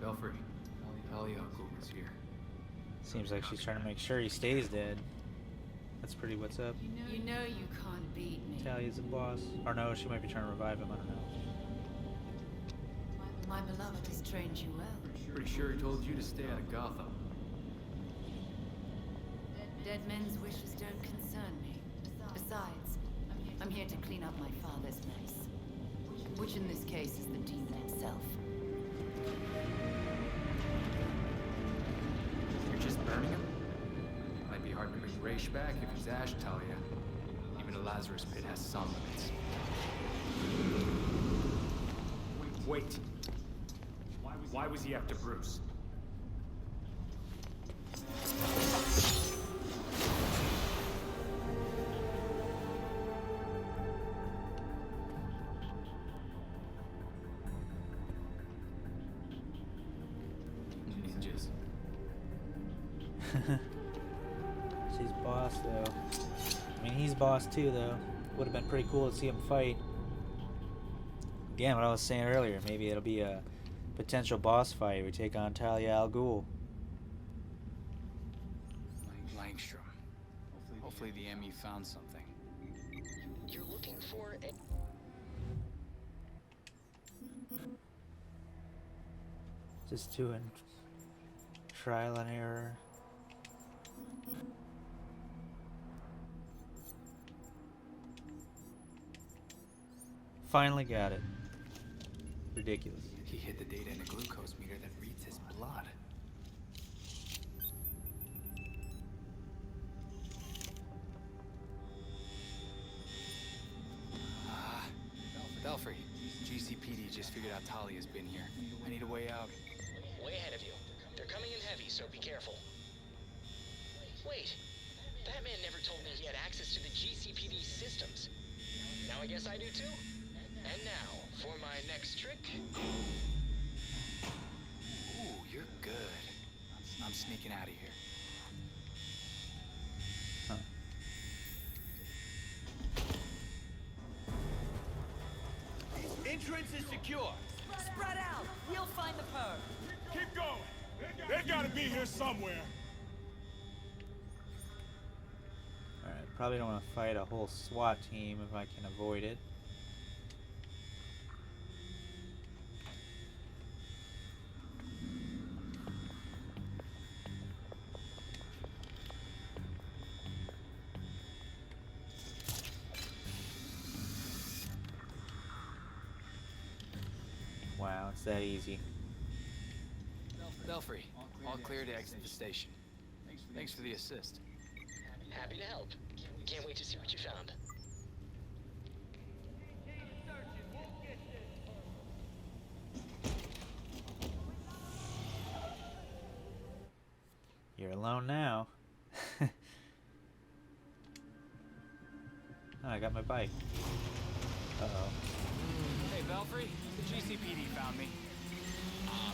Belfry, Talia Uncle is here. Seems like she's trying to make sure he stays dead. That's pretty what's up. You know you can't beat me. Talia's a boss. Or no, she might be trying to revive him, I don't know. My beloved has trained you well. Pretty sure he told you to stay out of Gotham. Dead men's wishes don't concern me. Besides, I'm here to clean up my father's mess. Which in this case is the demon himself. You're just burning him? Might be hard to bring Raish back if he's Ash, Talia. Even a Lazarus pit has some limits. Wait. Why was he after Bruce? Ninjas. She's boss, though. I mean, he's boss, too, though. Would have been pretty cool to see him fight. Again, what I was saying earlier, maybe it'll be a potential boss fight. We take on Talia al Ghul. Langstrom. Hopefully the ME found something. You're looking for a... Just doing trial and error. Finally got it. Ridiculous. He hid the data in a glucose meter that reads his blood. Belfry, GCPD just figured out Talia's been here. I need a way out. Way ahead of you. They're coming in heavy, so be careful. Wait, that man never told me he had access to the GCPD systems. Now I guess I do too? And now, for my next trick. Ooh, you're good. I'm sneaking out of here. Huh. Entrance is secure. Spread out. We'll find the perp. Keep going. They gotta be here somewhere. Alright, probably don't want to fight a whole SWAT team if I can avoid it. Wow, it's that easy. Belfry, all clear to exit the station. Thanks for the assist. Happy to help. Can't wait to see what you found. You're alone now. Oh, I got my bike. Uh-oh. Hey, Belfry, the GCPD found me.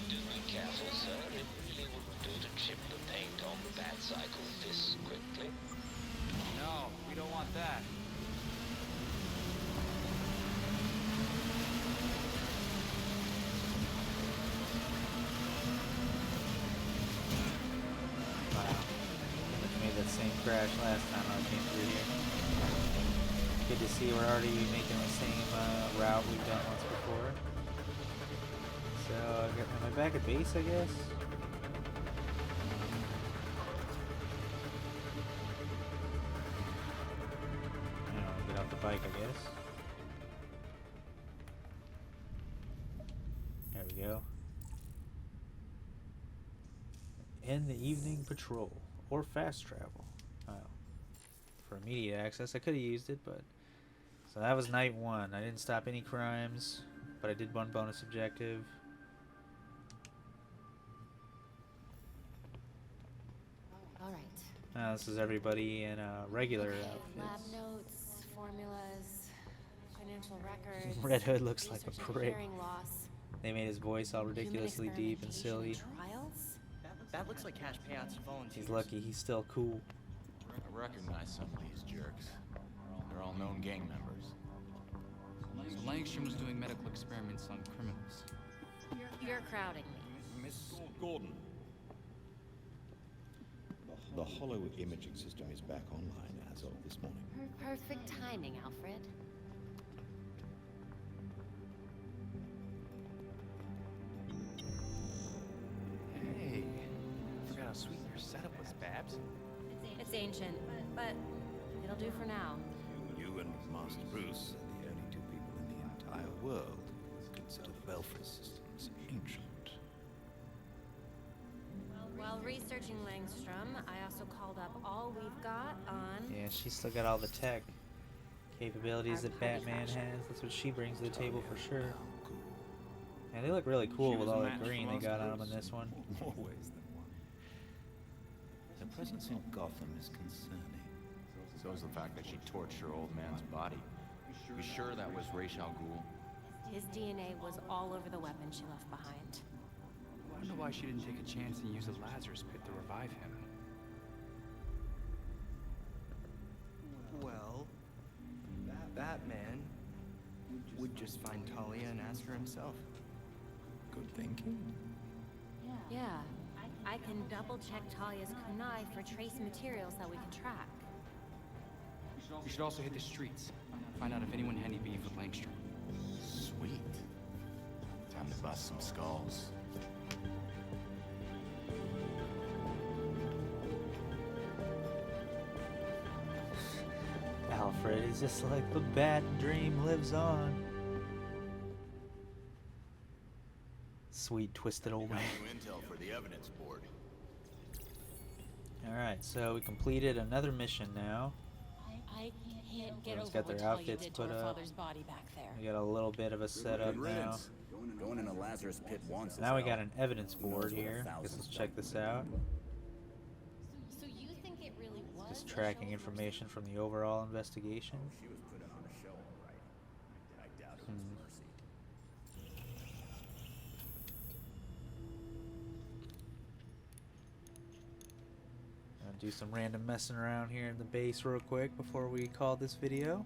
Just be careful, sir. It really wouldn't do to chip the paint on the bat cycle this quickly. No, we don't want that. Wow. I made that same crash last time I came through here. Good to see we're already making the same route we've done once before. So, am I back at base, I guess? I don't know, get off the bike, I guess. There we go. End the evening patrol, or fast travel. Oh. For immediate access, I could have used it, but... So that was night one. I didn't stop any crimes, but I did one bonus objective. Alright. This is everybody in regular Okay, lab outfits. notes, formulas, financial records. Red Hood looks like a research and prick. hearing loss. They made his voice all ridiculously deep and silly. Trials? That looks like cash payouts to volunteers. He's lucky he's still cool. I recognize some of these jerks. They're all known gang members. So Langstrom was doing medical experiments on criminals. You're crowding me. Miss Gordon. The hollow imaging system is back online as of this morning. Perfect timing, Alfred. Hey, I forgot how sweet your setup was, Babs. It's ancient, but it'll do for now. You and Master Bruce are the only two people in the entire world who consider the Belfry systems ancient. While researching Langstrom, I also called up all we've got on... Yeah, she's still got all the tech capabilities that Batman has. That's what she brings to the table for sure. And they look really cool with all that green they got on them in this one. More ways than one. Their presence in Gotham is concerning. So is the fact that she torched her old man's body. You sure that was Ra's al Ghul? His DNA was all over the weapon she left behind. I wonder why she didn't take a chance and use a Lazarus pit to revive him. would just find Talia and ask her himself. Good thinking. Yeah. I can double-check Talia's kunai for trace materials that we can track. We should also hit the streets. Find out if anyone had any beef with Langstrom. Sweet. Time to bust some skulls. Alfred is just like the bad dream lives on. Sweet twisted old man. New intel for the evidence board. Alright, so we completed another mission now. I can't get Everyone's over got what their Talia outfits did to put her up. father's body back there. We got a little bit of a setup now. Going in a Lazarus pit once. Now we got an evidence board here. Guess let's check this out. So you think it really was? Just tracking information from the overall investigation. She was putting on a show, all right. I doubt it was mercy. Gonna do some random messing around here in the base real quick before we call this video.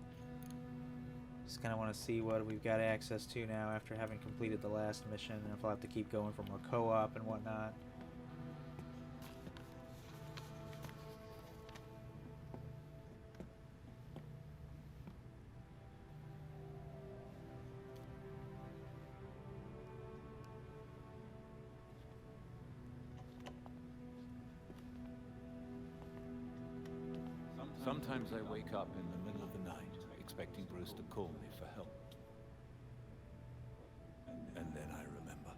Just kind of want to see what we've got access to now after having completed the last mission, and if I'll have to keep going for more co-op and whatnot. Sometimes I wake up in the middle of the night, expecting Bruce to call me for help. And then I remember.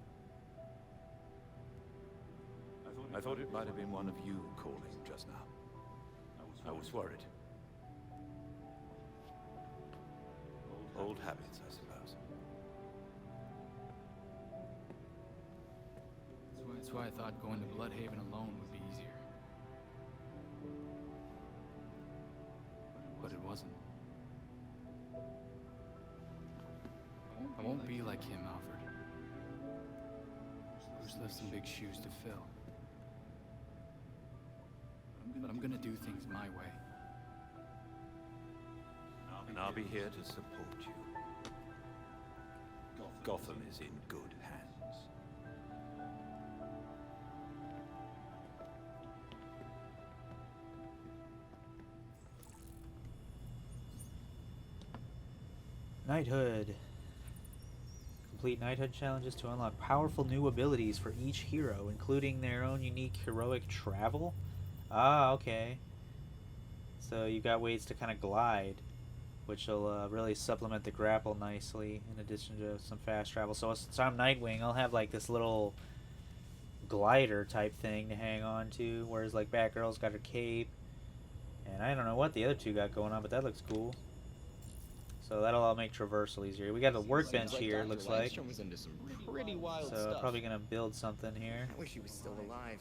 I thought it might have been one of you calling just now. I was worried. Old habits, I suppose. That's why I thought going to Bloodhaven alone would be easier. But it wasn't. I won't be like him, Alfred. Bruce left some big shoes to fill. But I'm gonna do things my way. And I'll be here to support you. Gotham is in good hands. Knighthood. Complete knighthood challenges to unlock powerful new abilities for each hero, including their own unique heroic travel. Ah, okay. So you got ways to kind of glide, which will really supplement the grapple nicely, in addition to some fast travel. So I'm Nightwing, I'll have like this little glider type thing to hang on to, whereas like Batgirl's got her cape. And I don't know what the other two got going on, but that looks cool. So that'll all make traversal easier. We got a workbench here, it looks like. Was into some pretty wild So stuff. probably gonna build something here. I wish he was still alive.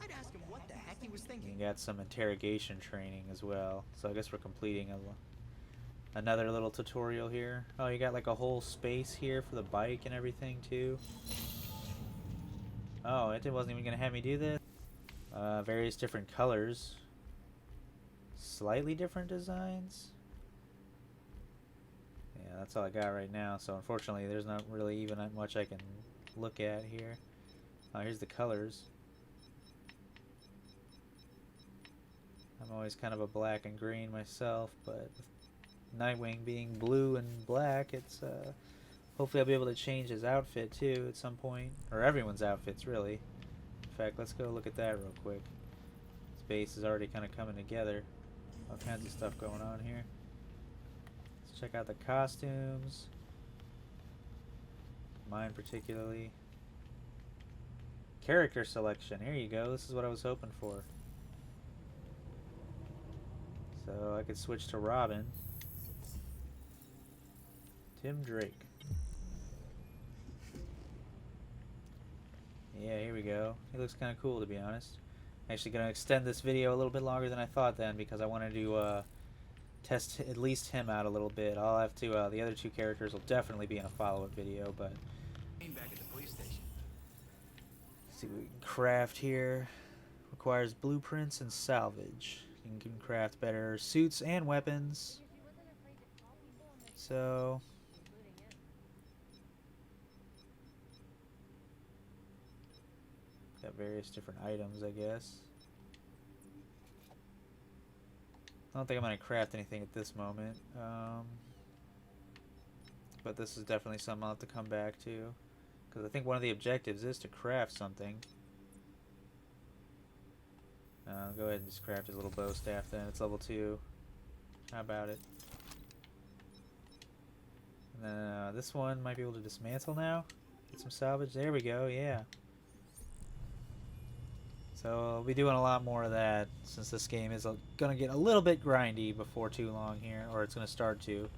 I'd ask him what the heck he was thinking. We got some interrogation training as well. So I guess we're completing another little tutorial here. Oh, you got like a whole space here for the bike and everything too. Oh, it wasn't even gonna have me do this. Various different colors. Slightly different designs. Yeah, that's all I got right now. So unfortunately, there's not really even that much I can look at here. Oh, here's the colors. I'm always kind of a black and green myself, but with Nightwing being blue and black, it's hopefully I'll be able to change his outfit too at some point, or everyone's outfits really. In fact, let's go look at that real quick. This base is already kind of coming together. All kinds of stuff going on here. Let's check out the costumes. Mine particularly. Character selection. Here you go. This is what I was hoping for. So I could switch to Robin. Tim Drake. Yeah, here we go. He looks kind of cool, to be honest. Actually going to extend this video a little bit longer than I thought then, because I wanted to test at least him out a little bit. I'll have to, the other two characters will definitely be in a follow-up video, but... Back at the police station. Let's see what we can craft here. Requires blueprints and salvage. You can craft better suits and weapons. So, Got various different items, I guess. I don't think I'm going to craft anything at this moment. But this is definitely something I'll have to come back to. Because I think one of the objectives is to craft something. I'll go ahead and just craft his little bow staff then. It's level 2. How about it? And then this one might be able to dismantle now. Get some salvage. There we go, yeah. So I'll be doing a lot more of that since this game is going to get a little bit grindy before too long here. Or it's going to start to.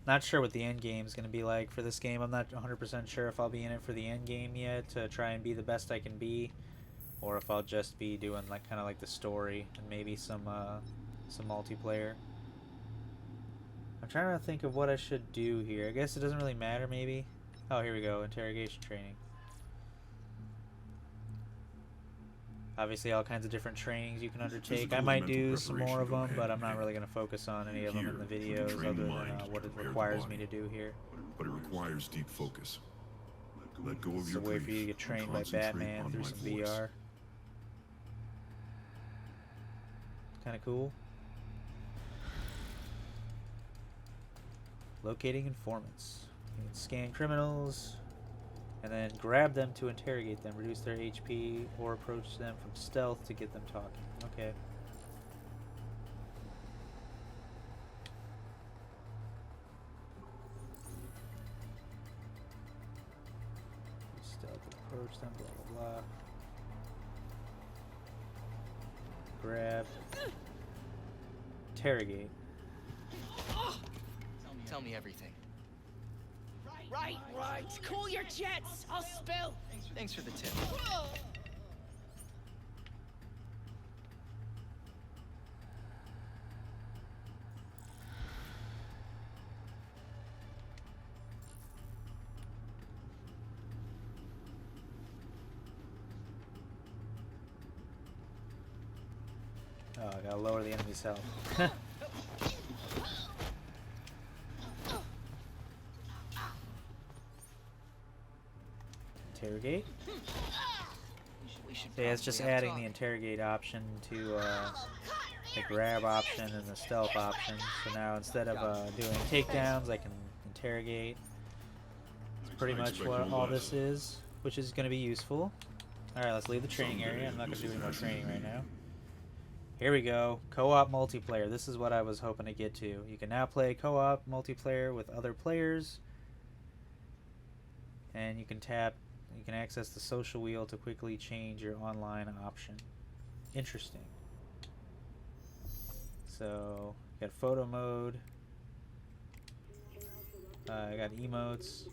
Not sure what the end game is going to be like for this game. I'm not 100% sure if I'll be in it for the end game yet to try and be the best I can be. Or if I'll just be doing like kind of like the story and maybe some multiplayer. I'm trying to think of what I should do here. I guess it doesn't really matter maybe. Oh, here we go. Interrogation training. Obviously all kinds of different trainings you can undertake. I might do some more of them, but I'm not really going to focus on any of them in the videos other than what it requires me to do here. But it requires deep focus. Let go of It's your a way grief for you to get and trained by concentrate Batman on through my some voice. VR. Kind of cool. Locating informants. You can scan criminals and then grab them to interrogate them, reduce their HP, or approach them from stealth to get them talking. Okay. Stealth approach them, blah blah blah. Grab. Interrogate. Tell me everything. Right. Cool your jets. I'll spill. Thanks for the tip. Oh, I gotta lower the enemy's health. Interrogate. Yeah, it's just adding the interrogate option to the grab option and the stealth option. So now instead of doing takedowns, I can interrogate. It's pretty much what all this is, which is going to be useful. Alright, let's leave the training area. I'm not going to do any more training right now. Here we go. Co-op multiplayer. This is what I was hoping to get to. You can now play co-op multiplayer with other players. And you can access the social wheel to quickly change your online option. Interesting. So, you got photo mode. I got emotes.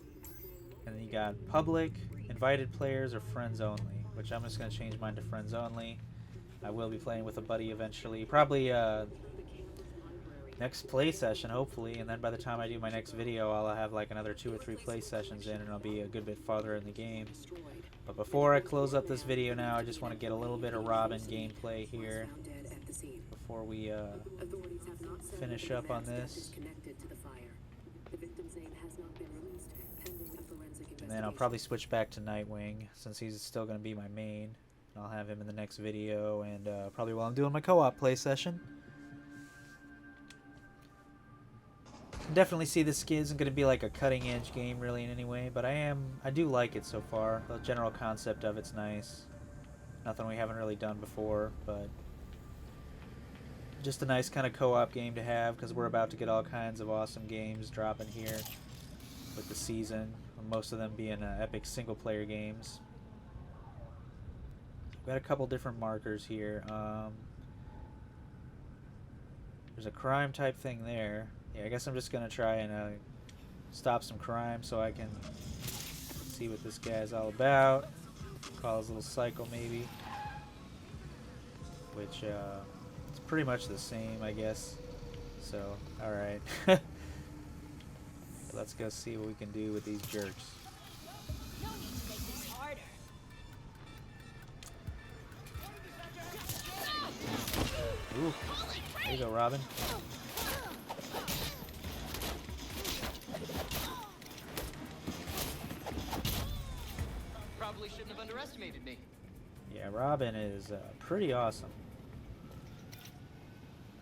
And then you got public, invited players, or friends only. Which I'm just going to change mine to friends only. I will be playing with a buddy eventually. Probably next play session, hopefully. And then by the time I do my next video, I'll have like another 2 or 3 play sessions in, and I'll be a good bit farther in the game. But before I close up this video now, I just want to get a little bit of Robin gameplay here before we finish up on this. And then I'll probably switch back to Nightwing, since he's still going to be my main. I'll have him in the next video, and probably while I'm doing my co-op play session. Definitely see this isn't going to be like a cutting-edge game really in any way, but I do like it so far. The general concept of it's nice. Nothing we haven't really done before, but just a nice kind of co-op game to have, because we're about to get all kinds of awesome games dropping here with the season, most of them being epic single-player games. We've got a couple different markers here. There's a crime type thing there. Yeah, I guess I'm just gonna try and stop some crime so I can see what this guy's all about. Call his little cycle maybe. Which it's pretty much the same, I guess. So, alright. Let's go see what we can do with these jerks. Ooh, there you go, Robin. probably shouldn't have underestimated me. Yeah, Robin is pretty awesome.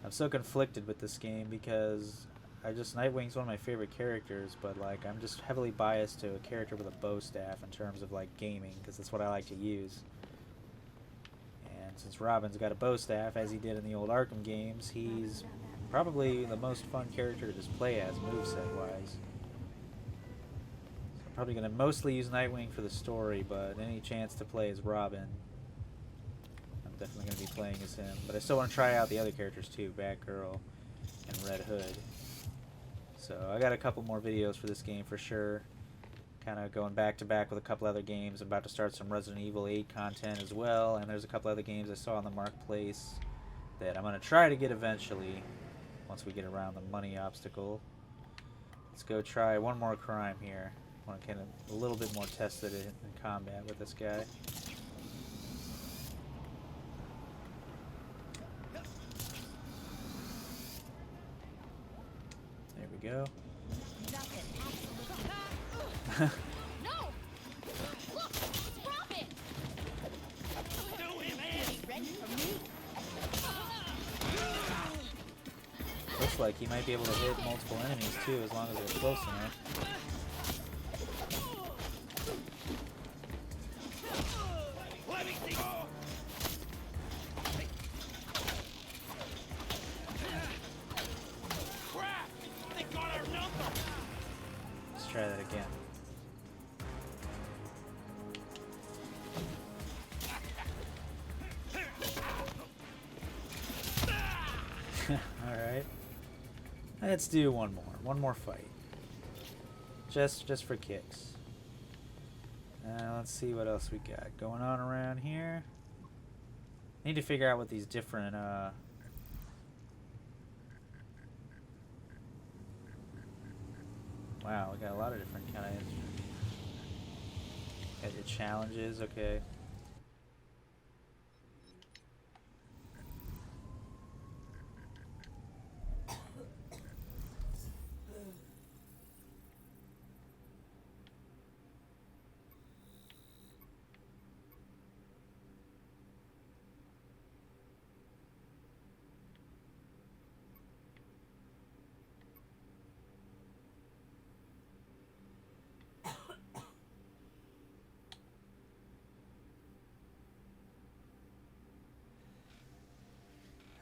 I'm so conflicted with this game because Nightwing's one of my favorite characters, but like I'm just heavily biased to a character with a bow staff in terms of like gaming, because that's what I like to use. And since Robin's got a bow staff, as he did in the old Arkham games, he's probably the most fun character to just play as, moveset wise. So I'm probably going to mostly use Nightwing for the story, but any chance to play as Robin, I'm definitely going to be playing as him. But I still want to try out the other characters too, Batgirl and Red Hood. So I got a couple more videos for this game for sure. Kind of going back to back with a couple other games. I'm about to start some Resident Evil 8 content as well, and there's a couple other games I saw on the marketplace that I'm going to try to get eventually once we get around the money obstacle. Let's go try one more crime here. I want to kind of a little bit more tested in combat with this guy. There we go. No! Look! It's Robin! Do it, man! Ready for me? Looks like he might be able to hit multiple enemies too, as long as they're close enough. Crap! They got our number! Let's try that again. Alright. Let's do one more. One more fight. Just for kicks. Let's see what else we got going on around here. Need to figure out what these different wow, we got a lot of different kind of got your challenges, okay.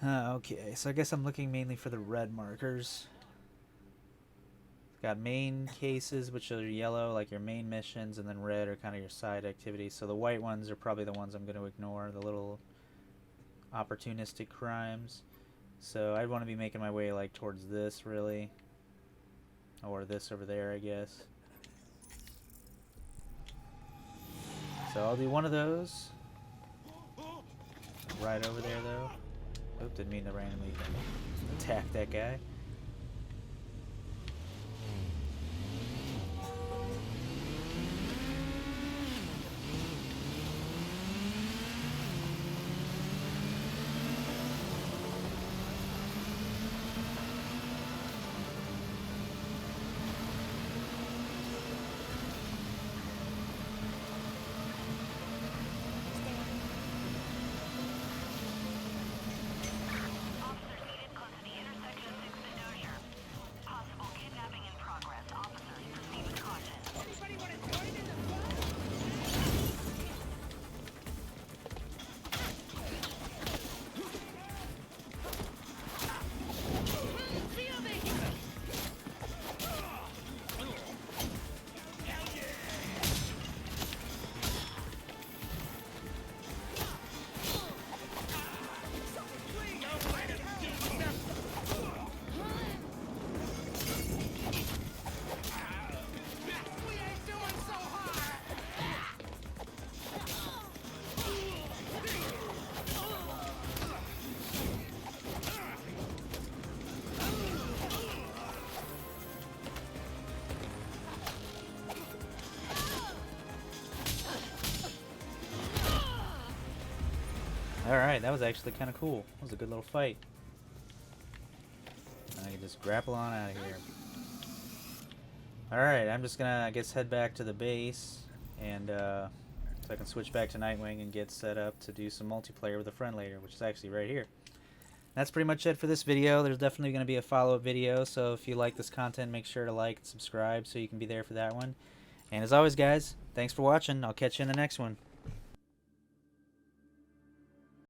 Okay, so I guess I'm looking mainly for the red markers. Got main cases, which are yellow, like your main missions, and then red are kind of your side activities. So the white ones are probably the ones I'm going to ignore, the little opportunistic crimes. So I'd want to be making my way like towards this, really. Or this over there, I guess. So I'll do one of those. Right over there, though. Oop, didn't mean to randomly attack that guy. Alright, that was actually kind of cool. That was a good little fight. I can just grapple on out of here. Alright, I'm just gonna, I guess, head back to the base and So I can switch back to Nightwing and get set up to do some multiplayer with a friend later, which is actually right here. That's pretty much it for this video. There's definitely going to be a follow-up video, so if you like this content, make sure to like and subscribe so you can be there for that one. And as always, guys, thanks for watching. I'll catch you in the next one.